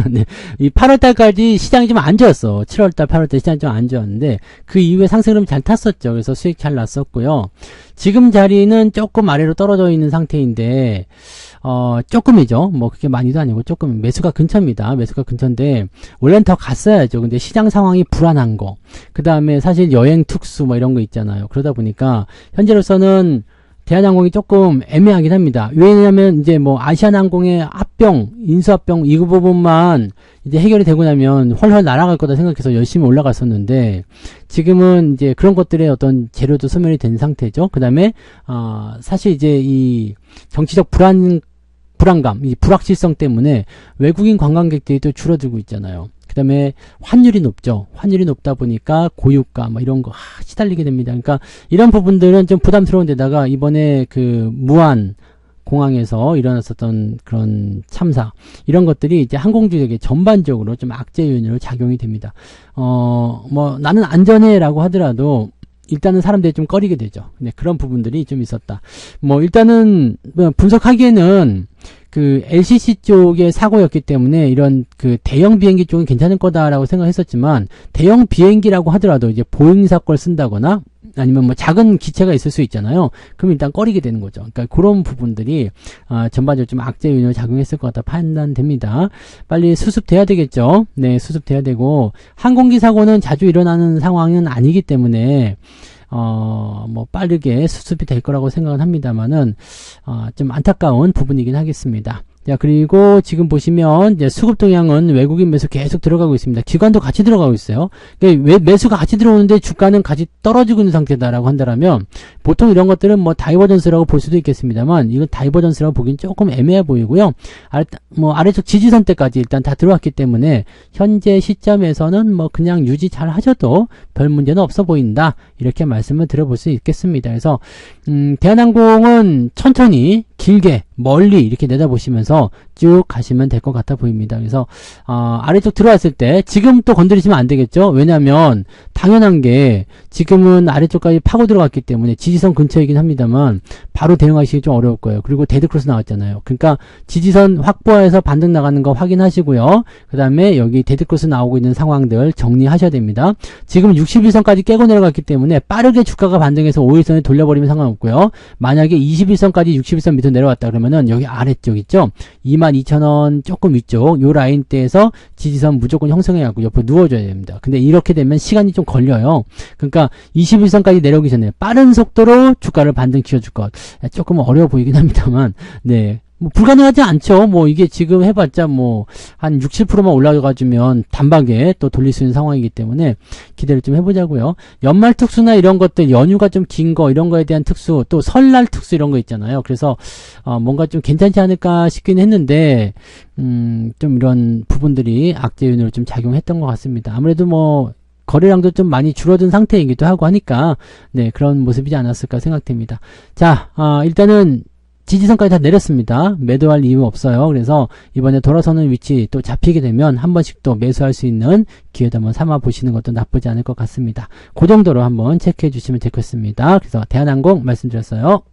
네. 이 8월달까지 시장이 좀 안 좋았어. 7월달, 8월달 시장이 좀 안 좋았는데 그 이후에 상승을 잘 탔었죠. 그래서 수익 잘 났었고요. 지금 자리는 조금 아래로 떨어져 있는 상태인데 조금이죠. 뭐 그게 많이도 아니고 조금 매수가 근처입니다. 매수가 근처인데 원래는 더 갔어야죠. 근데 시장 상황이 불안한 거. 그 다음에 사실 여행 특수 뭐 이런 거 있잖아요. 그러다 보니까 현재로서는 대한항공이 조금 애매하긴 합니다. 왜냐하면 이제 뭐 아시아나항공의 합병, 인수합병 이 부분만 이제 해결이 되고 나면 훨훨 날아갈 거다 생각해서 열심히 올라갔었는데 지금은 이제 그런 것들의 어떤 재료도 소멸이 된 상태죠. 그 다음에 사실 이제 이 정치적 불안감, 이 불확실성 때문에 외국인 관광객들이 또 줄어들고 있잖아요. 그 다음에 환율이 높죠. 환율이 높다 보니까 고유가 뭐 이런 거 시달리게 됩니다. 그러니까 이런 부분들은 좀 부담스러운 데다가 이번에 그 무안 공항에서 일어났었던 그런 참사 이런 것들이 이제 항공주에게 전반적으로 좀 악재 요인으로 작용이 됩니다. 뭐 나는 안전해라고 하더라도 일단은 사람들이 좀 꺼리게 되죠. 네, 그런 부분들이 좀 있었다. 뭐 일단은 분석하기에는 그 LCC 쪽의 사고였기 때문에 이런 그 대형 비행기 쪽은 괜찮을 거다라고 생각했었지만 대형 비행기라고 하더라도 이제 보잉사 걸 쓴다거나 아니면 뭐 작은 기체가 있을 수 있잖아요. 그럼 일단 꺼리게 되는 거죠. 그러니까 그런 부분들이 전반적으로 좀 악재 요인으로 작용했을 것 같다 판단됩니다. 빨리 수습돼야 되겠죠. 네, 수습돼야 되고 항공기 사고는 자주 일어나는 상황은 아니기 때문에 뭐 빠르게 수습이 될 거라고 생각은 합니다만은 좀 안타까운 부분이긴 하겠습니다. 자, 그리고 지금 보시면 이제 수급 동향은 외국인 매수 계속 들어가고 있습니다. 기관도 같이 들어가고 있어요. 그러니까 왜 매수가 같이 들어오는데 주가는 같이 떨어지고 있는 상태다라고 한다면 보통 이런 것들은 뭐 다이버전스라고 볼 수도 있겠습니다만 이건 다이버전스라고 보긴 조금 애매해 보이고요. 아래쪽 지지선 때까지 일단 다 들어왔기 때문에 현재 시점에서는 뭐 그냥 유지 잘 하셔도 별 문제는 없어 보인다. 이렇게 말씀을 드려볼 수 있겠습니다. 그래서 대한항공은 천천히 길게 멀리 이렇게 내다보시면서 쭉 가시면 될 것 같아 보입니다. 그래서 아래쪽 들어왔을 때 지금 또 건드리시면 안 되겠죠. 왜냐하면 당연한 게 지금은 아래쪽까지 파고 들어갔기 때문에 지지선 근처이긴 합니다만 바로 대응하시기 좀 어려울 거예요. 그리고 데드크로스 나왔잖아요. 그러니까 지지선 확보해서 반등 나가는 거 확인하시고요. 그 다음에 여기 데드크로스 나오고 있는 상황들 정리하셔야 됩니다. 지금 61선까지 깨고 내려갔기 때문에 빠르게 주가가 반등해서 5일선에 돌려버리면 상관없고요. 만약에 21선까지 61선 밑으로 내려왔다 그러면은 여기 아래쪽 있죠. 22,000원 조금 위쪽 요 라인대에서 지지선 무조건 형성해갖고 옆으로 누워줘야 됩니다. 근데 이렇게 되면 시간이 좀 걸려요. 그러니까 21선까지 내려오기 전에 빠른 속도로 주가를 반등 키워줄 것 조금 어려워 보이긴 합니다만 네. 뭐 불가능하지 않죠. 뭐 이게 지금 해봤자 뭐 한 6, 7%만 올라가주면 단박에 또 돌릴 수 있는 상황이기 때문에 기대를 좀 해보자고요. 연말 특수나 이런 것들 연휴가 좀 긴 거 이런 거에 대한 특수 또 설날 특수 이런 거 있잖아요. 그래서 뭔가 좀 괜찮지 않을까 싶긴 했는데 좀 이런 부분들이 악재 요인으로 좀 작용했던 것 같습니다. 아무래도 뭐 거래량도 좀 많이 줄어든 상태이기도 하고 하니까 네 그런 모습이지 않았을까 생각됩니다. 자 일단은 지지선까지 다 내렸습니다. 매도할 이유 없어요. 그래서 이번에 돌아서는 위치 또 잡히게 되면 한 번씩 또 매수할 수 있는 기회도 한번 삼아 보시는 것도 나쁘지 않을 것 같습니다. 그 정도로 한번 체크해 주시면 되겠습니다. 그래서 대한항공 말씀드렸어요.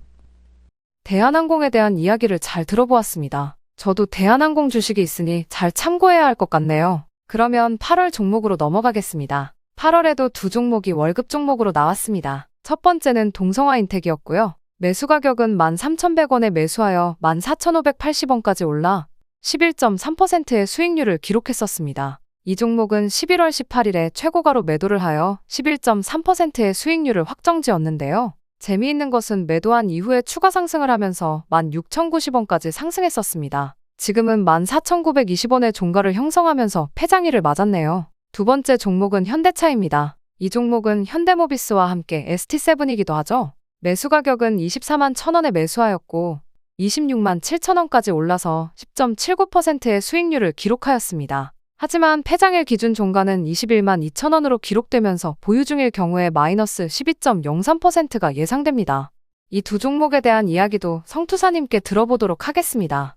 대한항공에 대한 이야기를 잘 들어보았습니다. 저도 대한항공 주식이 있으니 잘 참고해야 할 것 같네요. 그러면 8월 종목으로 넘어가겠습니다. 8월에도 두 종목이 월급 종목으로 나왔습니다. 첫 번째는 동성화인텍이었고요. 매수 가격은 13,100원에 매수하여 14,580원까지 올라 11.3%의 수익률을 기록했었습니다. 이 종목은 11월 18일에 최고가로 매도를 하여 11.3%의 수익률을 확정지었는데요. 재미있는 것은 매도한 이후에 추가 상승을 하면서 16,090원까지 상승했었습니다. 지금은 14,920원의 종가를 형성하면서 폐장일을 맞았네요. 두 번째 종목은 현대차입니다. 이 종목은 현대모비스와 함께 ST7이기도 하죠. 매수 가격은 24만 1,000원에 매수하였고 26만 7,000원까지 올라서 10.79%의 수익률을 기록하였습니다. 하지만 폐장일 기준 종가는 21만 2,000원으로 기록되면서 보유 중일 경우에 마이너스 12.03%가 예상됩니다. 이 두 종목에 대한 이야기도 성투사님께 들어보도록 하겠습니다.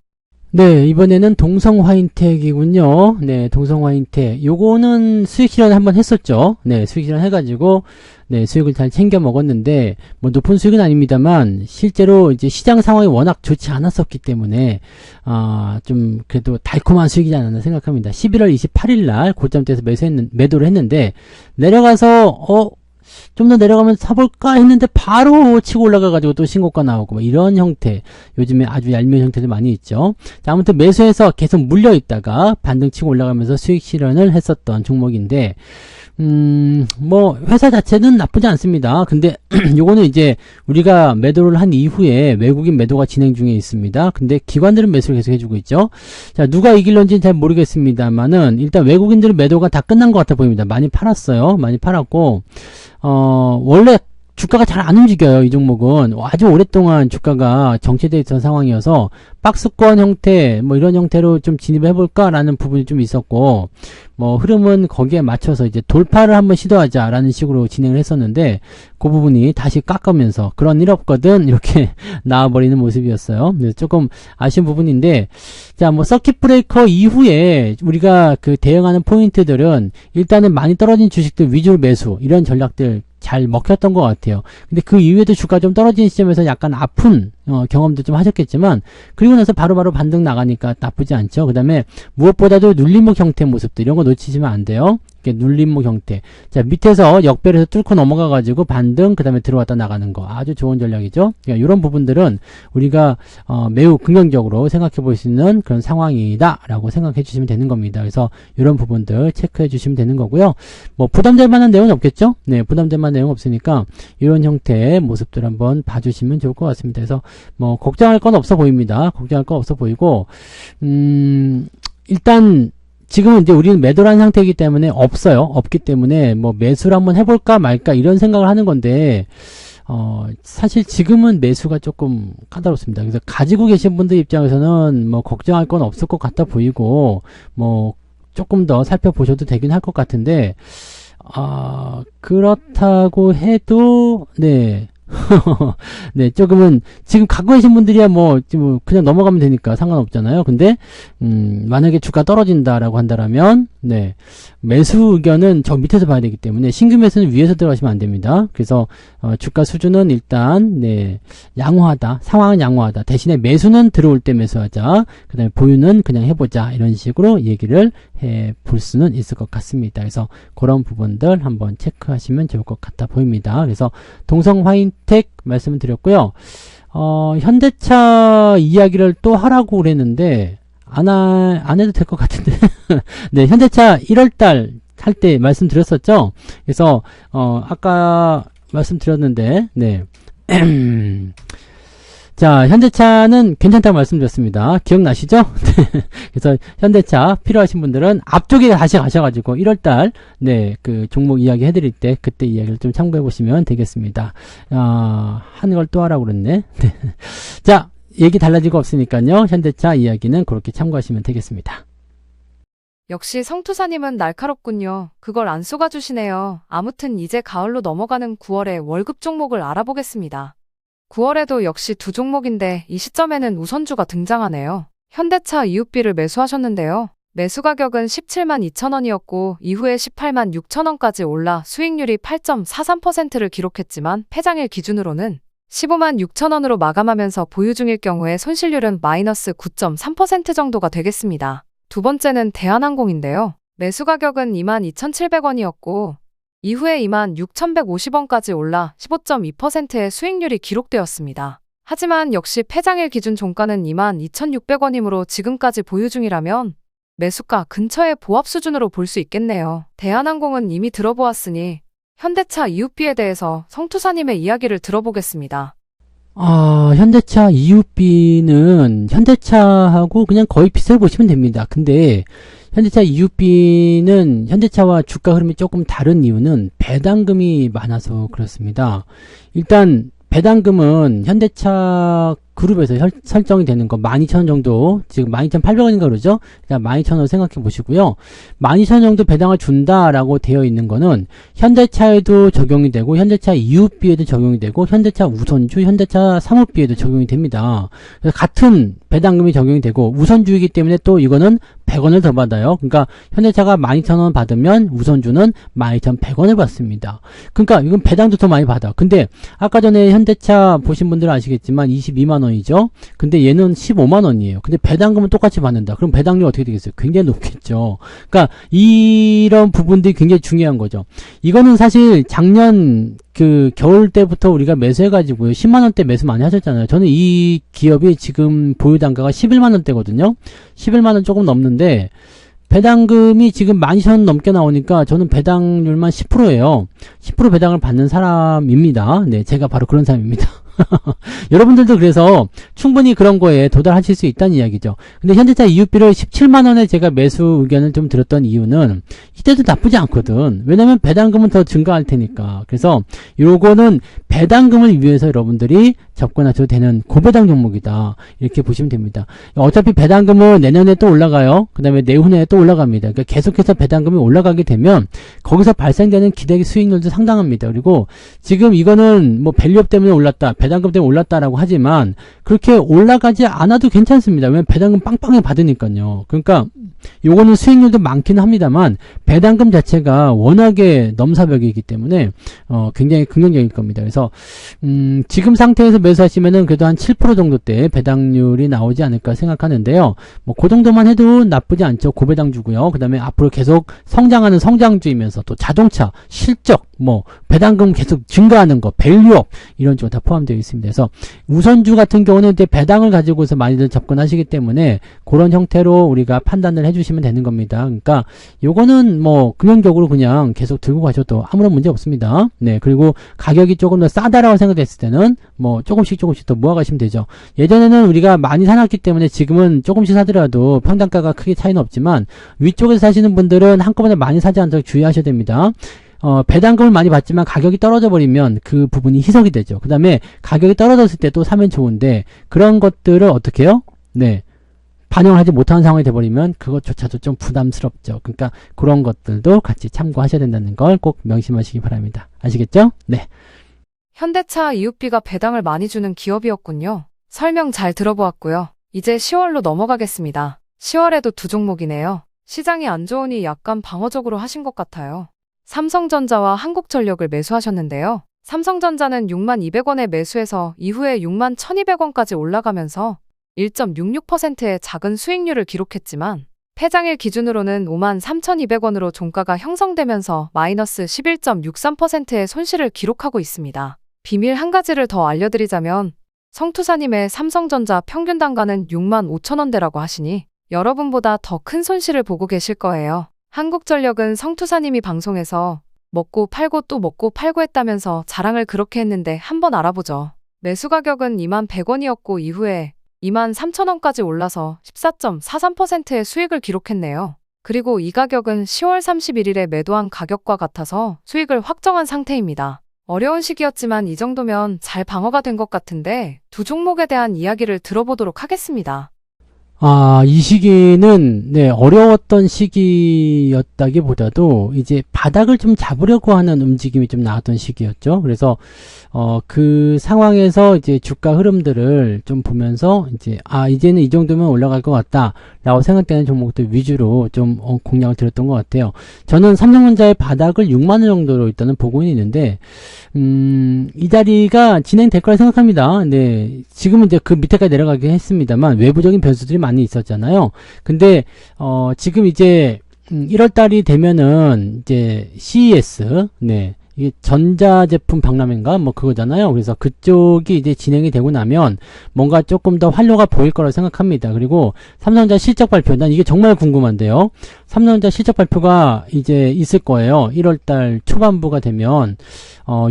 네, 이번에는 동성화인텍이군요. 네, 동성화인텍. 요거는 수익 실현 한번 했었죠. 네, 수익 실현 해가지고, 네, 수익을 잘 챙겨 먹었는데, 뭐, 높은 수익은 아닙니다만, 실제로 이제 시장 상황이 워낙 좋지 않았었기 때문에, 좀, 그래도 달콤한 수익이지 않았나 생각합니다. 11월 28일 날 고점대에서 매도를 했는데, 내려가서, 좀 더 내려가면 사볼까 했는데 바로 치고 올라가가지고 또 신고가 나오고 뭐 이런 형태, 요즘에 아주 얄미운 형태들 많이 있죠. 자, 아무튼 매수해서 계속 물려 있다가 반등 치고 올라가면서 수익 실현을 했었던 종목인데, 뭐 회사 자체는 나쁘지 않습니다. 근데 요거는 이제 우리가 매도를 한 이후에 외국인 매도가 진행 중에 있습니다. 근데 기관들은 매수를 계속 해주고 있죠. 자, 누가 이길런지는 잘 모르겠습니다만은 일단 외국인들은 매도가 다 끝난 것 같아 보입니다. 많이 팔았어요. 많이 팔았고, 원래 주가가 잘 안 움직여요. 이 종목은 아주 오랫동안 주가가 정체되어 있던 상황이어서 박스권 형태 뭐 이런 형태로 좀 진입해 볼까라는 부분이 좀 있었고, 뭐 흐름은 거기에 맞춰서 이제 돌파를 한번 시도하자라는 식으로 진행을 했었는데, 그 부분이 다시 깎으면서 그런 일 없거든 이렇게 나와버리는 모습이었어요. 그래서 조금 아쉬운 부분인데, 자, 뭐 서킷 브레이커 이후에 우리가 그 대응하는 포인트들은 일단은 많이 떨어진 주식들 위주로 매수, 이런 전략들 잘 먹혔던 것 같아요. 근데 그 이후에도 주가 좀 떨어진 시점에서 약간 아픈 경험도 좀 하셨겠지만, 그리고 나서 바로바로 반등 나가니까 나쁘지 않죠. 그 다음에 무엇보다도 눌림목 형태 모습들, 이런 거 놓치시면 안 돼요. 이렇게 눌림목 형태. 자, 밑에서 역배에서 뚫고 넘어가가지고 반등, 그 다음에 들어왔다 나가는 거. 아주 좋은 전략이죠. 그러니까 이런 부분들은 우리가 매우 긍정적으로 생각해 볼 수 있는 그런 상황이다 라고 생각해 주시면 되는 겁니다. 그래서 이런 부분들 체크해 주시면 되는 거고요. 뭐 부담될 만한 내용은 없겠죠? 네, 부담될 만한 내용 없으니까 이런 형태의 모습들 한번 봐주시면 좋을 것 같습니다. 그래서 뭐 걱정할 건 없어 보입니다. 걱정할 건 없어 보이고, 일단 지금은 이제 우리는 매도란 상태이기 때문에 없어요. 없기 때문에 뭐 매수를 한번 해볼까 말까 이런 생각을 하는 건데, 사실 지금은 매수가 조금 까다롭습니다. 그래서 가지고 계신 분들 입장에서는 뭐 걱정할 건 없을 것 같아 보이고, 뭐 조금 더 살펴보셔도 되긴 할 것 같은데, 그렇다고 해도, 네. 네, 조금은, 지금 갖고 계신 분들이야 뭐, 그냥 넘어가면 되니까 상관없잖아요. 근데, 만약에 주가 떨어진다라고 한다라면, 네, 매수 의견은 저 밑에서 봐야 되기 때문에, 신규 매수는 위에서 들어가시면 안 됩니다. 그래서, 주가 수준은 일단, 네, 양호하다. 상황은 양호하다. 대신에 매수는 들어올 때 매수하자. 그 다음에 보유는 그냥 해보자. 이런 식으로 얘기를 해 볼 수는 있을 것 같습니다. 그래서, 그런 부분들 한번 체크하시면 좋을 것 같아 보입니다. 그래서, 동성 화인텍 말씀을 드렸고요. 현대차 이야기를 또 하라고 그랬는데, 안 해도 될 것 같은데. 네, 현대차 1월달 할 때 말씀드렸었죠. 그래서, 아까 말씀드렸는데, 네. 자, 현대차는 괜찮다고 말씀드렸습니다. 기억나시죠? 그래서 현대차 필요하신 분들은 앞쪽에 다시 가셔가지고 1월달, 네, 그 종목 이야기 해드릴 때 그때 이야기를 좀 참고해 보시면 되겠습니다. 하는 걸 또 하라고 그랬네. 네. 자, 얘기 달라지고 없으니까요. 현대차 이야기는 그렇게 참고하시면 되겠습니다. 역시 성투사님은 날카롭군요. 그걸 안 쏘가주시네요. 아무튼 이제 가을로 넘어가는 9월에 월급 종목을 알아보겠습니다. 9월에도 역시 두 종목인데 이 시점에는 우선주가 등장하네요. 현대차 EUB를 매수하셨는데요. 매수 가격은 17만 2천 원이었고 이후에 18만 6천 원까지 올라 수익률이 8.43%를 기록했지만 폐장일 기준으로는 15만 6천 원으로 마감하면서 보유 중일 경우에 손실률은 마이너스 9.3% 정도가 되겠습니다. 두 번째는 대한항공인데요. 매수 가격은 2만 2,700원이었고 이후에 2만 6,150원까지 올라 15.2%의 수익률이 기록되었습니다. 하지만 역시 폐장일 기준 종가는 2만 2,600원이므로 지금까지 보유 중이라면 매수가 근처의 보합 수준으로 볼 수 있겠네요. 대한항공은 이미 들어보았으니 현대차 EUB에 대해서 성투사님의 이야기를 들어보겠습니다. 현대차 EUB는 현대차하고 그냥 거의 비슷하게 보시면 됩니다. 근데 현대차 EUB는 현대차와 주가 흐름이 조금 다른 이유는 배당금이 많아서 그렇습니다. 일단 배당금은 현대차 그룹에서 설정이 되는 거 12,000원 정도, 지금 12,800원인가 그러죠? 일단 12,000원으로 생각해 보시고요. 12,000원 정도 배당을 준다라고 되어 있는 거는 현대차에도 적용이 되고 현대차 EUB에도 적용이 되고 현대차 우선주, 현대차 사모비에도 적용이 됩니다. 그래서 같은 배당금이 적용이 되고 우선주이기 때문에 또 이거는 100원을 더 받아요. 그러니까 현대차가 12,000원 받으면 우선주는 12,100원을 받습니다. 그러니까 이건 배당도 더 많이 받아. 근데 아까 전에 현대차 보신 분들은 아시겠지만 22만 원 원이죠. 근데 얘는 15만 원이에요. 근데 배당금은 똑같이 받는다. 그럼 배당률 어떻게 되겠어요? 굉장히 높겠죠. 그러니까 이런 부분들이 굉장히 중요한 거죠. 이거는 사실 작년 그 겨울 때부터 우리가 매수해가지고요. 10만 원대 매수 많이 하셨잖아요. 저는 이 기업이 지금 보유 단가가 11만 원대거든요. 11만 원 조금 넘는데 배당금이 지금 12,000원 넘게 나오니까 저는 배당률만 10%예요. 10% 배당을 받는 사람입니다. 네, 제가 바로 그런 사람입니다. 여러분들도 그래서 충분히 그런 거에 도달하실 수 있다는 이야기죠. 근데 현대차 EUB를 17만원에 제가 매수 의견을 좀 들었던 이유는 이때도 나쁘지 않거든. 왜냐면 배당금은 더 증가할 테니까. 그래서 요거는 배당금을 위해서 여러분들이 접근하셔도 되는 고배당 종목이다. 이렇게 보시면 됩니다. 어차피 배당금은 내년에 또 올라가요. 그 다음에 내후년에 또 올라갑니다. 그러니까 계속해서 배당금이 올라가게 되면 거기서 발생되는 기대 수익률도 상당합니다. 그리고 지금 이거는 뭐 밸류업 때문에 올랐다, 배당금 때문에 올랐다라고 하지만 그렇게 올라가지 않아도 괜찮습니다. 왜냐면 배당금 빵빵히 받으니까요. 그러니까 요거는 수익률도 많기는 합니다만 배당금 자체가 워낙에 넘사벽이기 때문에 굉장히 긍정적일 겁니다. 그래서 지금 상태에서 매수하시면은 그래도 한 7% 정도대 배당률이 나오지 않을까 생각하는데요. 뭐 그 정도만 해도 나쁘지 않죠. 고배당 주고요. 그 다음에 앞으로 계속 성장하는 성장주이면서 또 자동차, 실적, 뭐 배당금 계속 증가하는 거, 밸류업 이런 쪽으로 다 포함되어 있습니다. 그래서 우선주 같은 경우는 이제 배당을 가지고서 많이들 접근하시기 때문에 그런 형태로 우리가 판단을 해주시면 되는 겁니다. 그러니까 요거는 뭐 금연적으로 그냥 계속 들고 가셔도 아무런 문제 없습니다. 네, 그리고 가격이 조금 더 싸다라고 생각했을 때는 뭐 조금씩 더 모아가시면 되죠. 예전에는 우리가 많이 사놨기 때문에 지금은 조금씩 사더라도 평단가가 크게 차이는 없지만 위쪽에서 사시는 분들은 한꺼번에 많이 사지 않도록 주의하셔야 됩니다. 배당금을 많이 받지만 가격이 떨어져 버리면 그 부분이 희석이 되죠. 그 다음에 가격이 떨어졌을 때 또 사면 좋은데 그런 것들을 어떻게 해요? 네. 반영을 하지 못하는 상황이 돼버리면 그것조차도 좀 부담스럽죠. 그러니까 그런 것들도 같이 참고하셔야 된다는 걸 꼭 명심하시기 바랍니다. 아시겠죠? 네. 현대차 EUB가 배당을 많이 주는 기업이었군요. 설명 잘 들어보았고요. 이제 10월로 넘어가겠습니다. 10월에도 두 종목이네요. 시장이 안 좋으니 약간 방어적으로 하신 것 같아요. 삼성전자와 한국전력을 매수하셨는데요. 삼성전자는 62,200원에 매수해서 이후에 61,200원까지 올라가면서 1.66%의 작은 수익률을 기록했지만 폐장일 기준으로는 53,200원으로 종가가 형성되면서 마이너스 11.63%의 손실을 기록하고 있습니다. 비밀 한 가지를 더 알려드리자면 성투사님의 삼성전자 평균 단가는 65,000원대라고 하시니 여러분보다 더 큰 손실을 보고 계실 거예요. 한국전력은 성투사님이 방송에서 먹고 팔고 또 먹고 팔고 했다면서 자랑을 그렇게 했는데 한번 알아보죠. 매수 가격은 21,100원이었고 이후에 23,000원까지 올라서 14.43%의 수익을 기록했네요. 그리고 이 가격은 10월 31일에 매도한 가격과 같아서 수익을 확정한 상태입니다. 어려운 시기였지만 이 정도면 잘 방어가 된 것 같은데 두 종목에 대한 이야기를 들어보도록 하겠습니다. 이 시기는, 네, 어려웠던 시기였다기보다도 이제 바닥을 좀 잡으려고 하는 움직임이 좀 나왔던 시기였죠. 그래서, 그 상황에서 이제 주가 흐름들을 좀 보면서 이제, 이제는 이 정도면 올라갈 것 같다. 라고 생각되는 종목들 위주로 좀 공략을 드렸던 것 같아요. 저는 삼성전자의 바닥을 6만원 정도로 일단은 보고는 있는데, 이 자리가 진행될 거라 생각합니다. 네, 지금은 이제 그 밑에까지 내려가긴 했습니다만, 외부적인 변수들이 많이 있었잖아요. 근데, 지금 이제, 1월달이 되면은, 이제, CES, 네. 이게 전자제품 박람회인가? 뭐 그거잖아요. 그래서 그쪽이 이제 진행이 되고 나면 뭔가 조금 더 활로가 보일 거라고 생각합니다. 그리고 삼성전자 실적 발표, 난 이게 정말 궁금한데요. 삼성전자 실적 발표가 이제 있을 거예요. 1월달 초반부가 되면,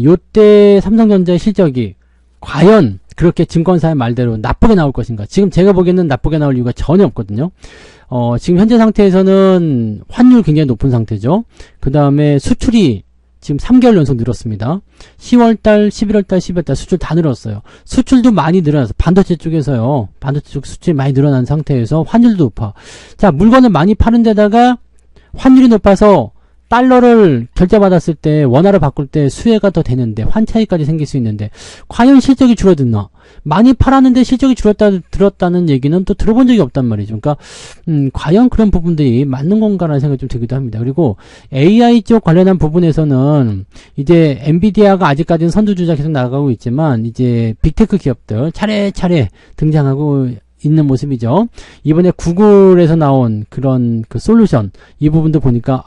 요때 삼성전자의 실적이 과연 그렇게 증권사의 말대로 나쁘게 나올 것인가? 지금 제가 보기에는 나쁘게 나올 이유가 전혀 없거든요. 지금 현재 상태에서는 환율 굉장히 높은 상태죠. 그 다음에 수출이 지금 3개월 연속 늘었습니다. 10월달, 11월달, 12월달 수출 다 늘었어요. 수출도 많이 늘어나서 반도체 쪽에서요. 반도체 쪽 수출이 많이 늘어난 상태에서 환율도 높아. 자, 물건을 많이 파는 데다가 환율이 높아서 달러를 결제받았을 때 원화로 바꿀 때 수혜가 더 되는데 환차익까지 생길 수 있는데 과연 실적이 줄어드나? 많이 팔았는데 실적이 들었다는 얘기는 또 들어본 적이 없단 말이죠. 그러니까 과연 그런 부분들이 맞는 건가라는 생각이 좀 들기도 합니다. 그리고 AI 쪽 관련한 부분에서는 이제 엔비디아가 아직까지는 선두주자 계속 나가고 있지만 이제 빅테크 기업들 차례차례 등장하고 있는 모습이죠. 이번에 구글에서 나온 그런 그 솔루션 이 부분도 보니까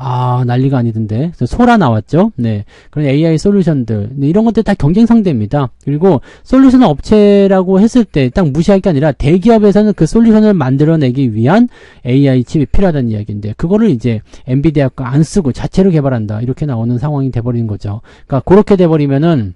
난리가 아니던데. 그래서 소라 나왔죠. 네, 그런 AI 솔루션들 이런 것들 다 경쟁 상대입니다. 그리고 솔루션 업체라고 했을 때 딱 무시할 게 아니라 대기업에서는 그 솔루션을 만들어내기 위한 AI 칩이 필요하다는 이야기인데 그거를 이제 엔비디아가 안 쓰고 자체로 개발한다 이렇게 나오는 상황이 돼버리는 거죠. 그러니까 그렇게 돼버리면은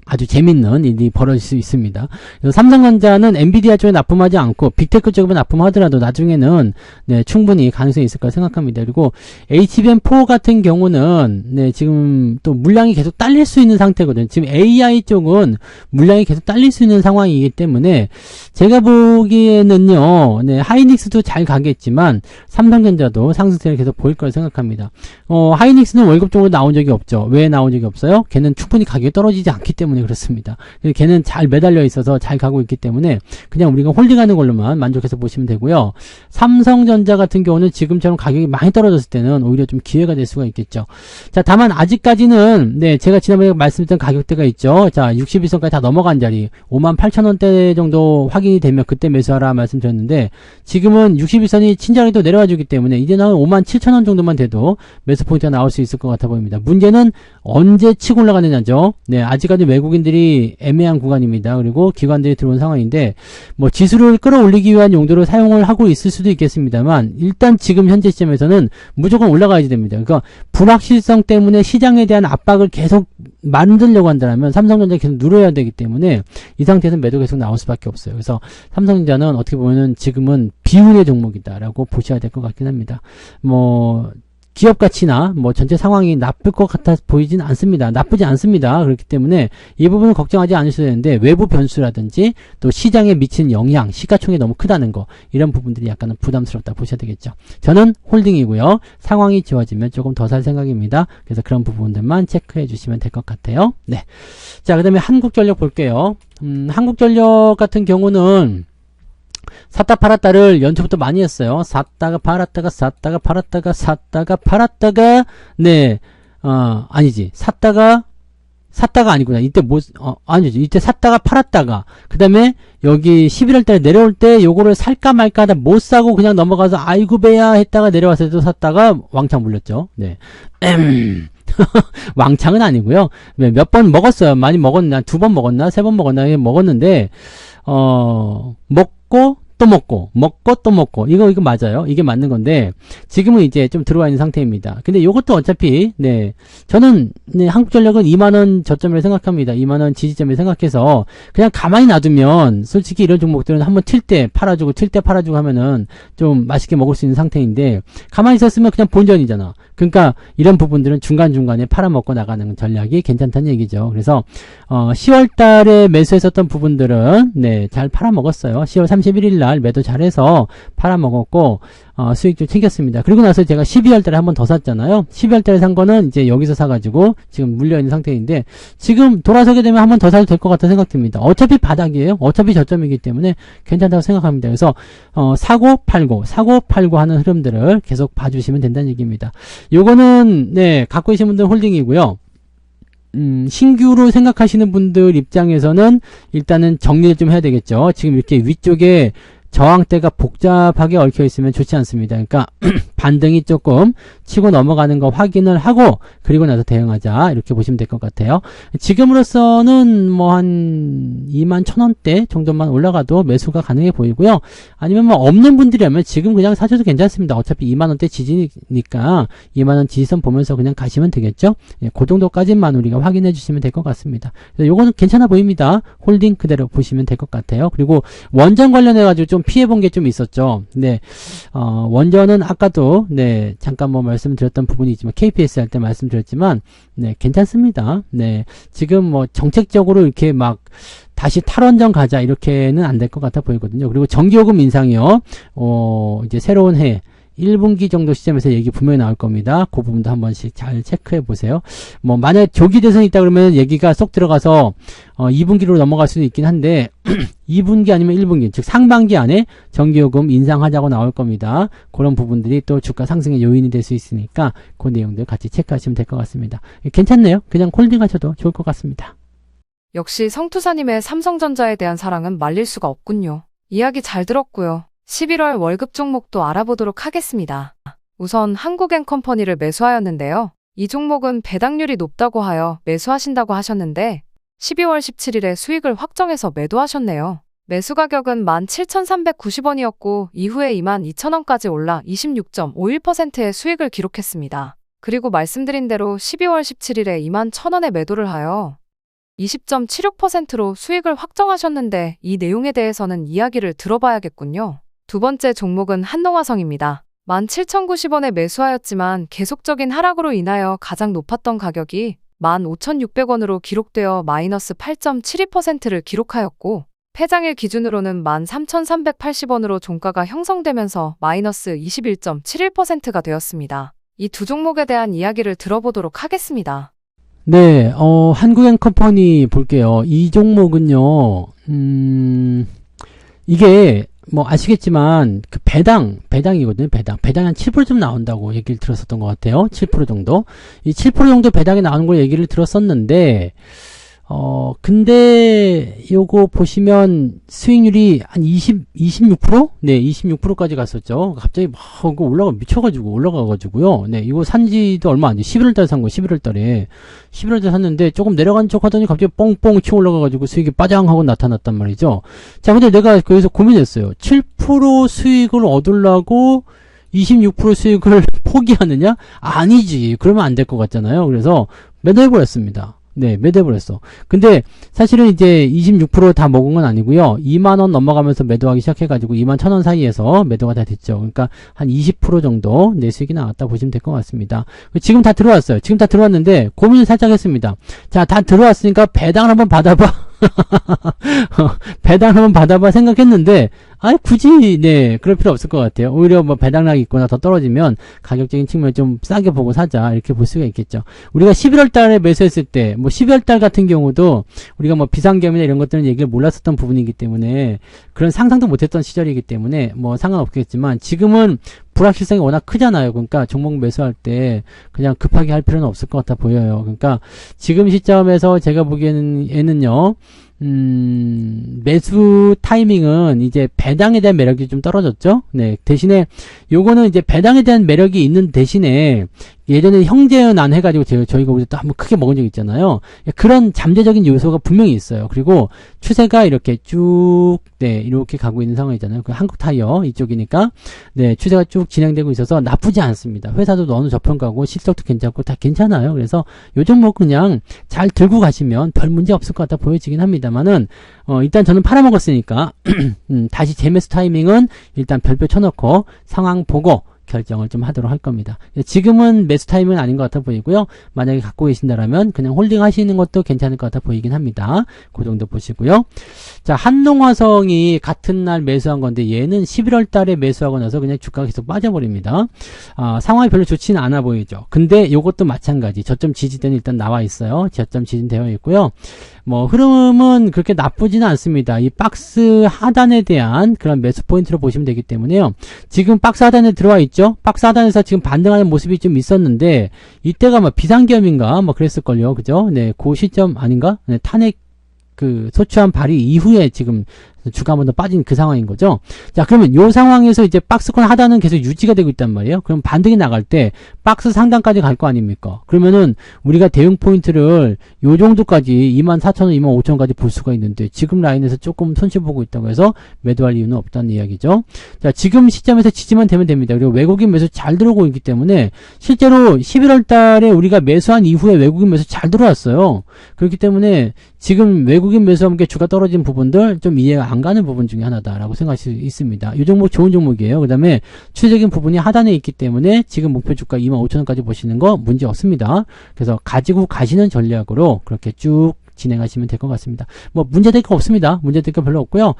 아주 재밌는 일이 벌어질 수 있습니다. 그래서 삼성전자는 엔비디아 쪽에 납품하지 않고 빅테크 쪽에 납품하더라도 나중에는 네, 충분히 가능성이 있을 거라 생각합니다. 그리고 HBM4 같은 경우는 네, 지금 또 물량이 계속 딸릴 수 있는 상태거든요. 지금 AI 쪽은 물량이 계속 딸릴 수 있는 상황이기 때문에 제가 보기에는요, 네, 하이닉스도 잘 가겠지만 삼성전자도 상승세를 계속 보일 거라 생각합니다. 하이닉스는 월급적으로 나온 적이 없죠. 왜 나온 적이 없어요? 걔는 충분히 가격이 떨어지지 않기 때문에 그렇습니다. 걔는 잘 매달려 있어서 잘 가고 있기 때문에 그냥 우리가 홀딩하는 걸로만 만족해서 보시면 되고요. 삼성전자 같은 경우는 지금처럼 가격이 많이 떨어졌을 때는 오히려 좀 기회가 될 수가 있겠죠. 자, 다만 아직까지는 네, 제가 지난번에 말씀드렸던 가격대가 있죠. 자, 61선까지 다 넘어간 자리 58,000원대 정도 확인이 되면 그때 매수하라 말씀드렸는데 지금은 61선이 친절히도 내려와 주기 때문에 이제는 57,000원 정도만 돼도 매수 포인트가 나올 수 있을 것 같아 보입니다. 문제는 언제 치고 올라가느냐죠. 네, 아직까지 외국인들이 애매한 구간입니다. 그리고 기관들이 들어온 상황인데 뭐 지수를 끌어올리기 위한 용도로 사용을 하고 있을 수도 있겠습니다만 일단 지금 현재 시점에서는 무조건 올라가야지 됩니다. 그러니까 불확실성 때문에 시장에 대한 압박을 계속 만들려고 한다면 삼성전자 계속 누려야 되기 때문에 이 상태에서 매도 계속 나올 수밖에 없어요. 그래서 삼성전자는 어떻게 보면은 지금은 비운의 종목이다라고 보셔야 될 것 같긴 합니다. 뭐 기업 가치나 뭐 전체 상황이 나쁠 것 같아 보이진 않습니다. 나쁘지 않습니다. 그렇기 때문에 이 부분은 걱정하지 않으셔도 되는데 외부 변수라든지 또 시장에 미친 영향, 시가총액이 너무 크다는 거 이런 부분들이 약간은 부담스럽다 보셔야 되겠죠. 저는 홀딩이고요. 상황이 좋아지면 조금 더 살 생각입니다. 그래서 그런 부분들만 체크해 주시면 될 것 같아요. 네. 자, 그 다음에 한국전력 볼게요. 한국전력 같은 경우는 샀다 팔았다를 연초부터 많이 했어요. 샀다가 팔았다가 샀다가 팔았다가 샀다가 팔았다가 네, 아니지. 샀다가 아니구나. 이때 아니지. 이때 샀다가 팔았다가 그 다음에 여기 11월 달에 내려올 때 요거를 살까 말까 하다 못 사고 그냥 넘어가서 아이고 배야 했다가 내려왔을 때도 샀다가 왕창 물렸죠. 네. 왕창은 아니고요. 몇 번 먹었어요. 많이 먹었나? 2번 먹었나? 3번 먹었나? 먹었는데 먹고 또 먹고 이거 맞아요. 이게 맞는 건데 지금은 이제 좀 들어와 있는 상태입니다. 근데 이것도 어차피 네, 저는 네, 한국전력은 2만원 저점을 생각합니다. 2만원 지지점을 생각해서 그냥 가만히 놔두면 솔직히 이런 종목들은 한번 튈 때 팔아주고 하면은 좀 맛있게 먹을 수 있는 상태인데 가만히 있었으면 그냥 본전이잖아. 그러니까 이런 부분들은 중간중간에 팔아먹고 나가는 전략이 괜찮다는 얘기죠. 그래서 10월 달에 매수했었던 부분들은 네, 잘 팔아먹었어요. 10월 31일 날 매도 잘해서 팔아먹었고 수익 좀 챙겼습니다. 그리고 나서 제가 12월 달에 한 번 더 샀잖아요. 12월 달에 산 거는 이제 여기서 사가지고 지금 물려있는 상태인데 지금 돌아서게 되면 한 번 더 사도 될 것 같다 생각됩니다. 어차피 바닥이에요. 어차피 저점이기 때문에 괜찮다고 생각합니다. 그래서 사고 팔고 하는 흐름들을 계속 봐주시면 된다는 얘기입니다. 요거는 네, 갖고 계신 분들은 홀딩이고요. 신규로 생각하시는 분들 입장에서는 일단은 정리를 좀 해야 되겠죠. 지금 이렇게 위쪽에 저항대가 복잡하게 얽혀 있으면 좋지 않습니다. 그러니까 반등이 조금 치고 넘어가는 거 확인을 하고 그리고 나서 대응하자 이렇게 보시면 될 것 같아요. 지금으로서는 뭐 한 21,000원대 정도만 올라가도 매수가 가능해 보이고요. 아니면 뭐 없는 분들이라면 지금 그냥 사셔도 괜찮습니다. 어차피 2만원대 지지니까 2만원 지지선 보면서 그냥 가시면 되겠죠. 예, 그 정도까지만 우리가 확인해 주시면 될 것 같습니다. 그래서 요거는 괜찮아 보입니다. 홀딩 그대로 보시면 될 것 같아요. 그리고 원전 관련해 가지고 좀 피해본 게 좀 있었죠. 네, 원전은 아까도 네, 잠깐 뭐 말씀드렸던 부분이 있지만 KPS 할 때 말씀드렸지만 네, 괜찮습니다. 네, 지금 뭐 정책적으로 이렇게 막 다시 탈원전 가자 이렇게는 안 될 것 같아 보이거든요. 그리고 전기요금 인상이요. 이제 새로운 해 1분기 정도 시점에서 얘기 분명히 나올 겁니다. 그 부분도 한 번씩 잘 체크해 보세요. 뭐 만약에 조기 대선이 있다 그러면 얘기가 쏙 들어가서 2분기로 넘어갈 수도 있긴 한데 2분기 아니면 1분기, 즉 상반기 안에 전기요금 인상하자고 나올 겁니다. 그런 부분들이 또 주가 상승의 요인이 될 수 있으니까 그 내용들 같이 체크하시면 될 것 같습니다. 괜찮네요. 그냥 홀딩 하셔도 좋을 것 같습니다. 역시 성투사님의 삼성전자에 대한 사랑은 말릴 수가 없군요. 이야기 잘 들었고요. 11월 월급 종목도 알아보도록 하겠습니다. 우선 한국앤컴퍼니를 매수하였는데요. 이 종목은 배당률이 높다고 하여 매수하신다고 하셨는데 12월 17일에 수익을 확정해서 매도하셨네요. 매수 가격은 17,390원이었고 이후에 22,000원까지 올라 26.51%의 수익을 기록했습니다. 그리고 말씀드린 대로 12월 17일에 21,000원에 매도를 하여 20.76%로 수익을 확정하셨는데 이 내용에 대해서는 이야기를 들어봐야겠군요. 두 번째 종목은 한농화성입니다. 17,090원에 매수하였지만 계속적인 하락으로 인하여 가장 높았던 가격이 15,600원으로 기록되어 마이너스 8.72%를 기록하였고 폐장일 기준으로는 13,380원으로 종가가 형성되면서 마이너스 21.71%가 되었습니다. 이 두 종목에 대한 이야기를 들어보도록 하겠습니다. 네, 한국앤컴퍼니 볼게요. 이 종목은요, 이게, 뭐, 아시겠지만, 그 배당이거든요, 배당이 한 7%좀 나온다고 얘기를 들었었던 것 같아요. 7% 정도. 이 7% 정도 배당이 나오는 걸 얘기를 들었었는데, 근데, 요거 보시면, 수익률이 한 26%? 네, 26%까지 갔었죠. 갑자기 막, 미쳐가지고 올라가가지고요. 네, 이거 산지도 얼마 안 돼. 11월 달에 산 거예요, 11월 달에. 11월 달에 샀는데, 조금 내려간 척 하더니 갑자기 뻥뻥 치고 올라가가지고 수익이 빠장하고 나타났단 말이죠. 자, 근데 내가 거기서 고민했어요. 7% 수익을 얻으려고 26% 수익을 포기하느냐? 아니지. 그러면 안 될 것 같잖아요. 그래서 매도해버렸습니다. 네, 매도해버렸어. 근데 사실은 이제 26% 다 먹은 건 아니고요. 2만원 넘어가면서 매도하기 시작해가지고 21,000원 사이에서 매도가 다 됐죠. 그러니까 한 20% 정도 내 수익이 나왔다 보시면 될 것 같습니다. 지금 다 들어왔어요. 지금 다 들어왔는데 고민을 살짝 했습니다. 자, 다 들어왔으니까 배당을 한번 받아봐. 배당 한번 받아봐 생각했는데 굳이 네 그럴 필요 없을 것 같아요. 오히려 뭐 배당락이 있거나 더 떨어지면 가격적인 측면을 좀 싸게 보고 사자 이렇게 볼 수가 있겠죠. 우리가 11월 달에 매수했을 때 뭐 12월 달 같은 경우도 우리가 뭐 비상계엄이나 이런 것들은 얘기를 몰랐었던 부분이기 때문에 그런 상상도 못했던 시절이기 때문에 뭐 상관없겠지만 지금은 불확실성이 워낙 크잖아요. 그러니까 종목 매수할 때 그냥 급하게 할 필요는 없을 것 같아 보여요. 그러니까 지금 시점에서 제가 보기에는요. 매수 타이밍은 이제 배당에 대한 매력이 좀 떨어졌죠. 네. 대신에 요거는 이제 배당에 대한 매력이 있는 대신에 예전에 형제은안 해가지고 저희가 우리 또 한번 크게 먹은 적 있잖아요. 그런 잠재적인 요소가 분명히 있어요. 그리고 추세가 이렇게 쭉, 네, 이렇게 가고 있는 상황이잖아요. 그 한국타이어 이쪽이니까, 네, 추세가 쭉 진행되고 있어서 나쁘지 않습니다. 회사도 어느 저평가고 실적도 괜찮고 다 괜찮아요. 그래서 요 종목 그냥 잘 들고 가시면 별 문제 없을 것 같아 보여지긴 합니다만은, 일단 저는 팔아먹었으니까, 다시 재매수 타이밍은 일단 별표 쳐놓고 상황 보고, 결정을 좀 하도록 할 겁니다. 지금은 매수 타임은 아닌 것 같아 보이고요. 만약에 갖고 계신다라면 그냥 홀딩 하시는 것도 괜찮을 것 같아 보이긴 합니다. 그 정도 보시고요. 자, 한농화성이 같은 날 매수한 건데 얘는 11월 달에 매수하고 나서 그냥 주가가 계속 빠져버립니다. 상황이 별로 좋지는 않아 보이죠. 근데 이것도 마찬가지. 저점 지지대는 일단 나와 있어요. 저점 지지되어 있고요. 뭐 흐름은 그렇게 나쁘지는 않습니다. 이 박스 하단에 대한 그런 매수 포인트로 보시면 되기 때문에요. 지금 박스 하단에 들어와 있죠. 박스 하단에서 지금 반등하는 모습이 좀 있었는데 이때가 뭐 비상계엄인가 뭐 그랬을걸요. 그죠? 네, 그 시점 아닌가? 네, 탄핵 소추안 발의 이후에 지금 주가 한번 더 빠진 그 상황인 거죠. 자, 그러면 요 상황에서 이제 박스권 하단은 계속 유지가 되고 있단 말이에요. 그럼 반등이 나갈 때 박스 상단까지 갈 거 아닙니까? 그러면은 우리가 대응 포인트를 요 정도까지 24,000원, 25,000원까지 볼 수가 있는데 지금 라인에서 조금 손실 보고 있다고 해서 매도할 이유는 없다는 이야기죠. 자, 지금 시점에서 지지만 되면 됩니다. 그리고 외국인 매수 잘 들어오고 있기 때문에 실제로 11월 달에 우리가 매수한 이후에 외국인 매수 잘 들어왔어요. 그렇기 때문에 지금 외국인 매수와 함께 주가 떨어진 부분들 좀 이해가 안 가는 부분 중에 하나다라고 생각할 수 있습니다. 이 종목 좋은 종목이에요. 그 다음에 추세적인 부분이 하단에 있기 때문에 지금 목표 주가 25,000원까지 보시는 거 문제 없습니다. 그래서 가지고 가시는 전략으로 그렇게 쭉 진행하시면 될 것 같습니다. 뭐 문제될 거 없습니다. 문제될 거 별로 없고요.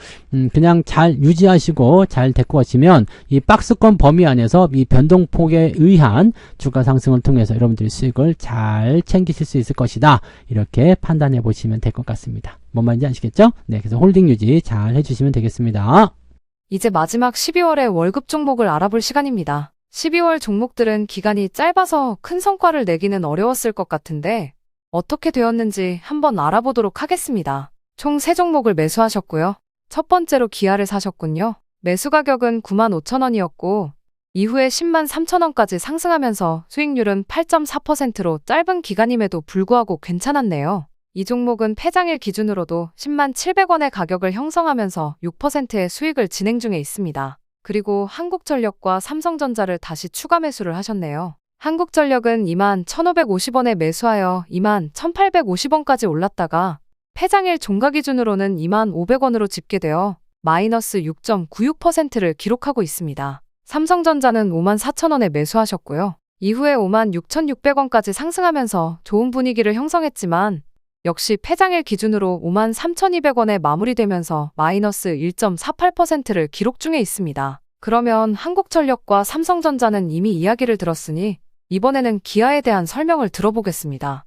그냥 잘 유지하시고 잘 데리고 가시면 이 박스권 범위 안에서 이 변동폭에 의한 주가 상승을 통해서 여러분들이 수익을 잘 챙기실 수 있을 것이다. 이렇게 판단해 보시면 될 것 같습니다. 뭔 말인지 아시겠죠? 네, 그래서 홀딩 유지 잘 해주시면 되겠습니다. 이제 마지막 12월의 월급 종목을 알아볼 시간입니다. 12월 종목들은 기간이 짧아서 큰 성과를 내기는 어려웠을 것 같은데 어떻게 되었는지 한번 알아보도록 하겠습니다. 총 3종목을 매수하셨고요. 첫 번째로 기아를 사셨군요. 매수 가격은 95,000원이었고 이후에 103,000원까지 상승하면서 수익률은 8.4%로 짧은 기간임에도 불구하고 괜찮았네요. 이 종목은 폐장일 기준으로도 107,000원의 가격을 형성하면서 6%의 수익을 진행 중에 있습니다. 그리고 한국전력과 삼성전자를 다시 추가 매수를 하셨네요. 한국전력은 21,550원에 매수하여 21,850원까지 올랐다가 폐장일 종가 기준으로는 25,000원으로 집계되어 마이너스 6.96%를 기록하고 있습니다. 삼성전자는 54,000원에 매수하셨고요. 이후에 56,600원까지 상승하면서 좋은 분위기를 형성했지만 역시 폐장일 기준으로 53,200원에 마무리되면서 마이너스 1.48%를 기록 중에 있습니다. 그러면 한국전력과 삼성전자는 이미 이야기를 들었으니 이번에는 기아에 대한 설명을 들어보겠습니다.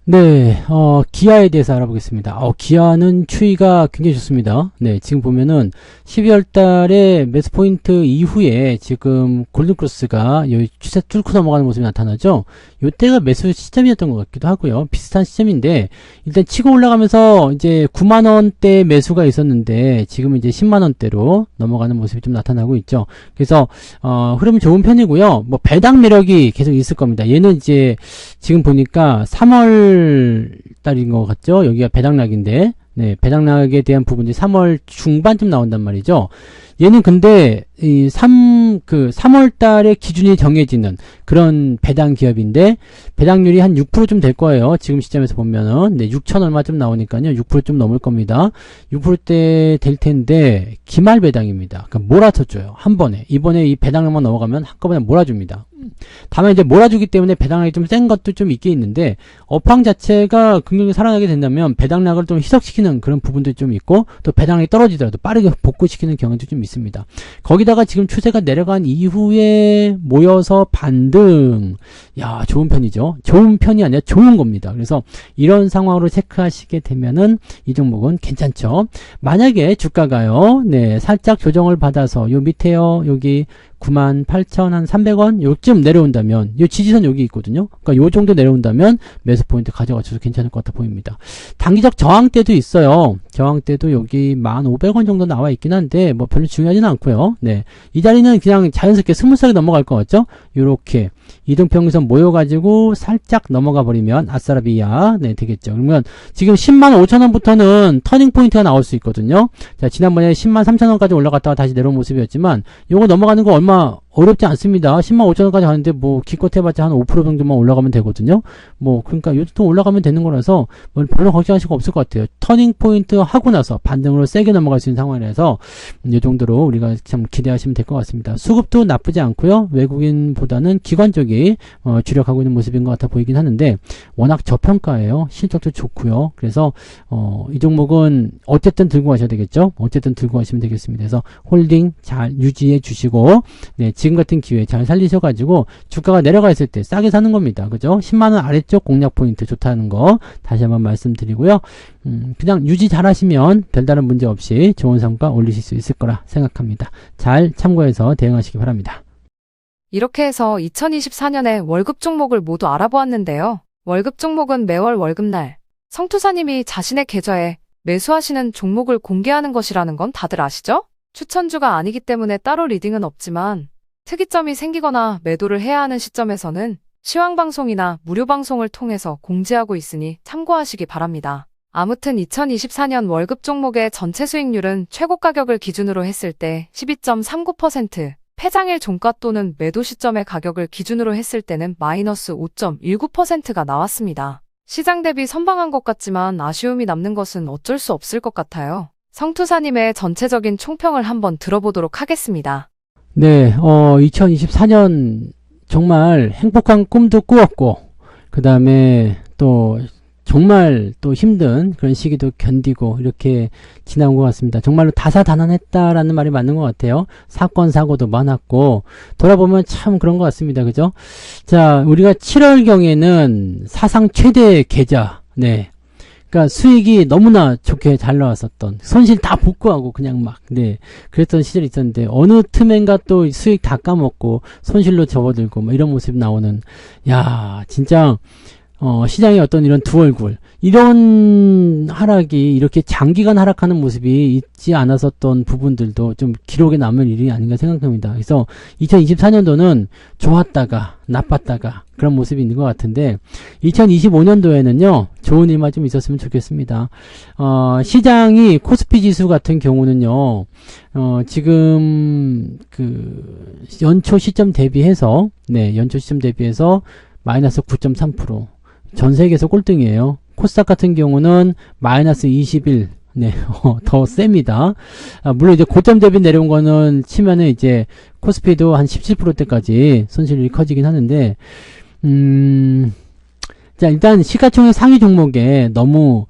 네, 기아에 대해서 알아보겠습니다. 기아는 추이가 굉장히 좋습니다. 네, 지금 보면은 12월 달에 매수 포인트 이후에 지금 골든크로스가 여기 추세 뚫고 넘어가는 모습이 나타나죠. 이때가 매수 시점이었던 것 같기도 하고요. 비슷한 시점인데 일단 치고 올라가면서 이제 9만원대 매수가 있었는데 지금은 이제 10만원대로 넘어가는 모습이 좀 나타나고 있죠. 그래서 흐름은 좋은 편이고요. 뭐 배당 매력이 계속 있을 겁니다. 얘는 이제 지금 보니까 3월 달인 것 같죠? 여기가 배당락인데, 네, 배당락에 대한 부분이 3월 중반쯤 나온단 말이죠. 얘는 근데, 3월 달에 기준이 정해지는 그런 배당 기업인데, 배당률이 한 6%좀 될 거예요. 지금 시점에서 보면은. 네, 6천 얼마 좀 나오니까요. 6% 좀 넘을 겁니다. 6%대 될 텐데, 기말 배당입니다. 그러니까 몰아쳐줘요. 한 번에. 이번에 이 배당량만 넘어가면 한꺼번에 몰아줍니다. 다만 이제 몰아주기 때문에 배당량이 좀 센 것도 좀 있긴 있는데 업황 자체가 긍정적으로 살아나게 된다면 배당량을 좀 희석시키는 그런 부분도 좀 있고 또 배당량이 떨어지더라도 빠르게 복구시키는 경향도 좀 있습니다. 거기다가 지금 추세가 내려간 이후에 모여서 반등, 야, 좋은 편이죠. 좋은 편이 아니라 좋은 겁니다. 그래서 이런 상황으로 체크하시게 되면은 이 종목은 괜찮죠. 만약에 주가가요, 네, 살짝 조정을 받아서 요 밑에요, 여기 98,300원 요쯤 내려온다면 요 지지선 여기 있거든요. 그러니까 요 정도 내려온다면 매수 포인트 가져가셔도 괜찮을 것 같아 보입니다. 단기적 저항대도 있어요. 저항대도 여기 1,500원 정도 나와 있긴 한데 뭐 별로 중요하지는 않고요. 네, 이 자리는 그냥 자연스럽게 스무스하게 넘어갈 것 같죠. 요렇게 이동평균선 모여가지고 살짝 넘어가 버리면 아싸라비아, 네, 되겠죠. 그러면 지금 105,000원부터는 터닝 포인트가 나올 수 있거든요. 자, 지난번에 103,000원까지 올라갔다가 다시 내려온 모습이었지만 요거 넘어가는 거 얼마 어렵지 않습니다. 105,000원까지 가는데 뭐 기껏 해봤자 한 5% 정도만 올라가면 되거든요. 뭐 그러니까 요 정도 올라가면 되는 거라서 뭐 별로 걱정하실 거 없을 것 같아요. 터닝 포인트 하고 나서 반등으로 세게 넘어갈 수 있는 상황이라서 이 정도로 우리가 참 기대하시면 될 것 같습니다. 수급도 나쁘지 않고요. 외국인보다는 기관 쪽이 주력하고 있는 모습인 것 같아 보이긴 하는데 워낙 저평가예요. 실적도 좋고요. 그래서 이 종목은 어쨌든 들고 가셔야 되겠죠. 어쨌든 들고 가시면 되겠습니다. 그래서 홀딩 잘 유지해 주시고, 네, 지금 같은 기회에 잘 살리셔가지고 주가가 내려가 있을 때 싸게 사는 겁니다. 그죠? 10만원 아래쪽 공략 포인트 좋다는 거 다시 한번 말씀드리고요. 그냥 유지 잘 하시면 별다른 문제 없이 좋은 성과 올리실 수 있을 거라 생각합니다. 잘 참고해서 대응하시기 바랍니다. 이렇게 해서 2024년에 월급 종목을 모두 알아보았는데요. 월급 종목은 매월 월급날 성투사님이 자신의 계좌에 매수하시는 종목을 공개하는 것이라는 건 다들 아시죠? 추천주가 아니기 때문에 따로 리딩은 없지만 특이점이 생기거나 매도를 해야 하는 시점에서는 시황방송이나 무료방송을 통해서 공지하고 있으니 참고하시기 바랍니다. 아무튼 2024년 월급 종목의 전체 수익률은 최고 가격을 기준으로 했을 때 12.39%, 폐장일 종가 또는 매도 시점의 가격을 기준으로 했을 때는 마이너스 5.19%가 나왔습니다. 시장 대비 선방한 것 같지만 아쉬움이 남는 것은 어쩔 수 없을 것 같아요. 성투사님의 전체적인 총평을 한번 들어보도록 하겠습니다. 네, 2024년 정말 행복한 꿈도 꾸었고, 그 다음에 또 정말 또 힘든 그런 시기도 견디고 이렇게 지나온 것 같습니다. 정말로 다사다난했다라는 말이 맞는 것 같아요. 사건 사고도 많았고 돌아보면 참 그런 것 같습니다. 그죠? 자, 우리가 7월경에는 사상 최대 계좌, 네. 그러니까 수익이 너무나 좋게 잘 나왔었던, 손실 다 복구하고 그냥 막, 네, 그랬던 시절이 있었는데 어느 틈엔가 또 수익 다 까먹고 손실로 접어들고 뭐 이런 모습이 나오는, 야, 진짜 시장의 어떤 이런 두 얼굴, 이런 하락이 이렇게 장기간 하락하는 모습이 있지 않았었던 부분들도 좀 기록에 남을 일이 아닌가 생각합니다. 그래서 2024년도는 좋았다가 나빴다가 그런 모습이 있는 것 같은데 2025년도에는요 좋은 일만 좀 있었으면 좋겠습니다. 시장이 코스피 지수 같은 경우는요 지금 그 연초 시점 대비해서 연초 시점 대비해서 마이너스 9.3%, 전 세계에서 꼴등이에요. 코스닥 같은 경우는 마이너스 21, 더 셉니다. 물론 이제 고점 대비 내려온 거는 치면은 이제 코스피도 한 17%대까지 손실이 커지긴 하는데, 자, 일단 시가총액 상위 종목에 너무,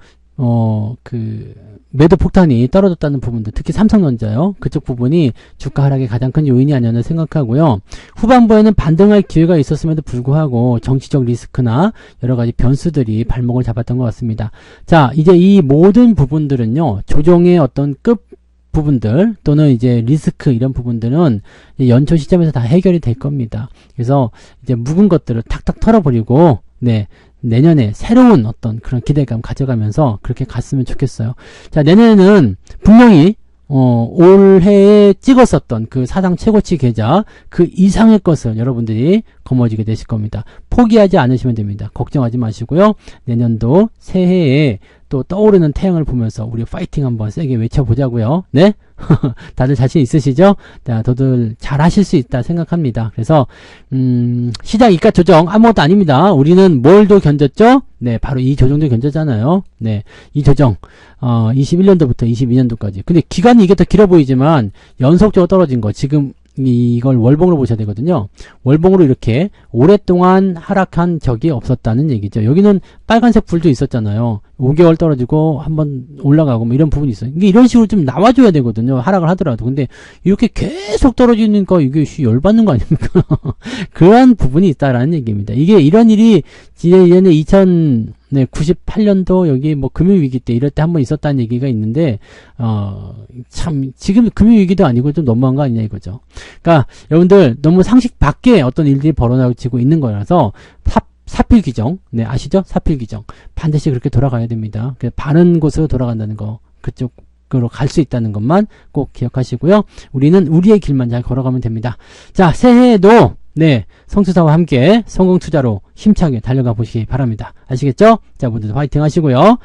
매도 폭탄이 떨어졌다는 부분들, 특히 삼성전자요. 그쪽 부분이 주가 하락의 가장 큰 요인이 아니었나 생각하고요. 후반부에는 반등할 기회가 있었음에도 불구하고 정치적 리스크나 여러 가지 변수들이 발목을 잡았던 것 같습니다. 자, 이제 이 모든 부분들은요, 조정의 어떤 끝 부분들 또는 이제 리스크 이런 부분들은 연초 시점에서 다 해결이 될 겁니다. 그래서 이제 묵은 것들을 탁탁 털어버리고, 내년에 새로운 어떤 그런 기대감 가져가면서 그렇게 갔으면 좋겠어요. 자, 내년에는 분명히 올해에 찍었었던 그 사상 최고치 계좌 그 이상의 것을 여러분들이 거머쥐게 되실 겁니다. 포기하지 않으시면 됩니다. 걱정하지 마시고요. 내년도 새해에 또 떠오르는 태양을 보면서 우리 파이팅 한번 세게 외쳐보자고요. 네? 다들 자신 있으시죠? 다들 잘 하실 수 있다 생각합니다. 그래서 시장 이가 조정 아무것도 아닙니다. 우리는 뭘도 견뎠죠? 바로 이 조정도 견뎠잖아요. 이 조정 21년도부터 22년도까지. 근데 기간이 이게 더 길어 보이지만 연속적으로 떨어진 거 지금 이걸 월봉으로 보셔야 되거든요. 월봉으로 이렇게 오랫동안 하락한 적이 없었다는 얘기죠. 여기는 빨간색 불도 있었잖아요. 5개월 떨어지고 한번 올라가고 뭐 이런 부분이 있어요. 이게 이런 식으로 좀 나와줘야 되거든요. 하락을 하더라도. 근데 이렇게 계속 떨어지니까 이게 열받는 거 아닙니까? 그러한 부분이 있다라는 얘기입니다. 이게 이런 일이 예전에 98년도 여기 뭐 금융위기 때 이럴 때 한번 있었다는 얘기가 있는데 참 지금 금융위기도 아니고 좀 너무한 거 아니냐 이거죠. 그러니까 여러분들 너무 상식 밖에 어떤 일들이 벌어지고 있는 거라서 사필 규정, 아시죠? 사필 규정 반드시 그렇게 돌아가야 됩니다. 바른 곳으로 돌아간다는 거, 그쪽으로 갈 수 있다는 것만 꼭 기억하시고요. 우리는 우리의 길만 잘 걸어가면 됩니다. 자, 새해에도 성투사와 함께 성공 투자로 힘차게 달려가 보시기 바랍니다. 아시겠죠? 자, 모두들 화이팅 하시고요.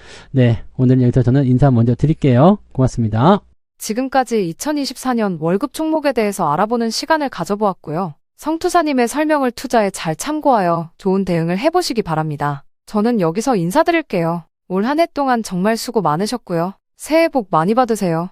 오늘은 여기서 저는 인사 먼저 드릴게요. 고맙습니다. 지금까지 2024년 월급 종목에 대해서 알아보는 시간을 가져보았고요. 성투사님의 설명을 투자에 잘 참고하여 좋은 대응을 해보시기 바랍니다. 저는 여기서 인사드릴게요. 올 한 해 동안 정말 수고 많으셨고요. 새해 복 많이 받으세요.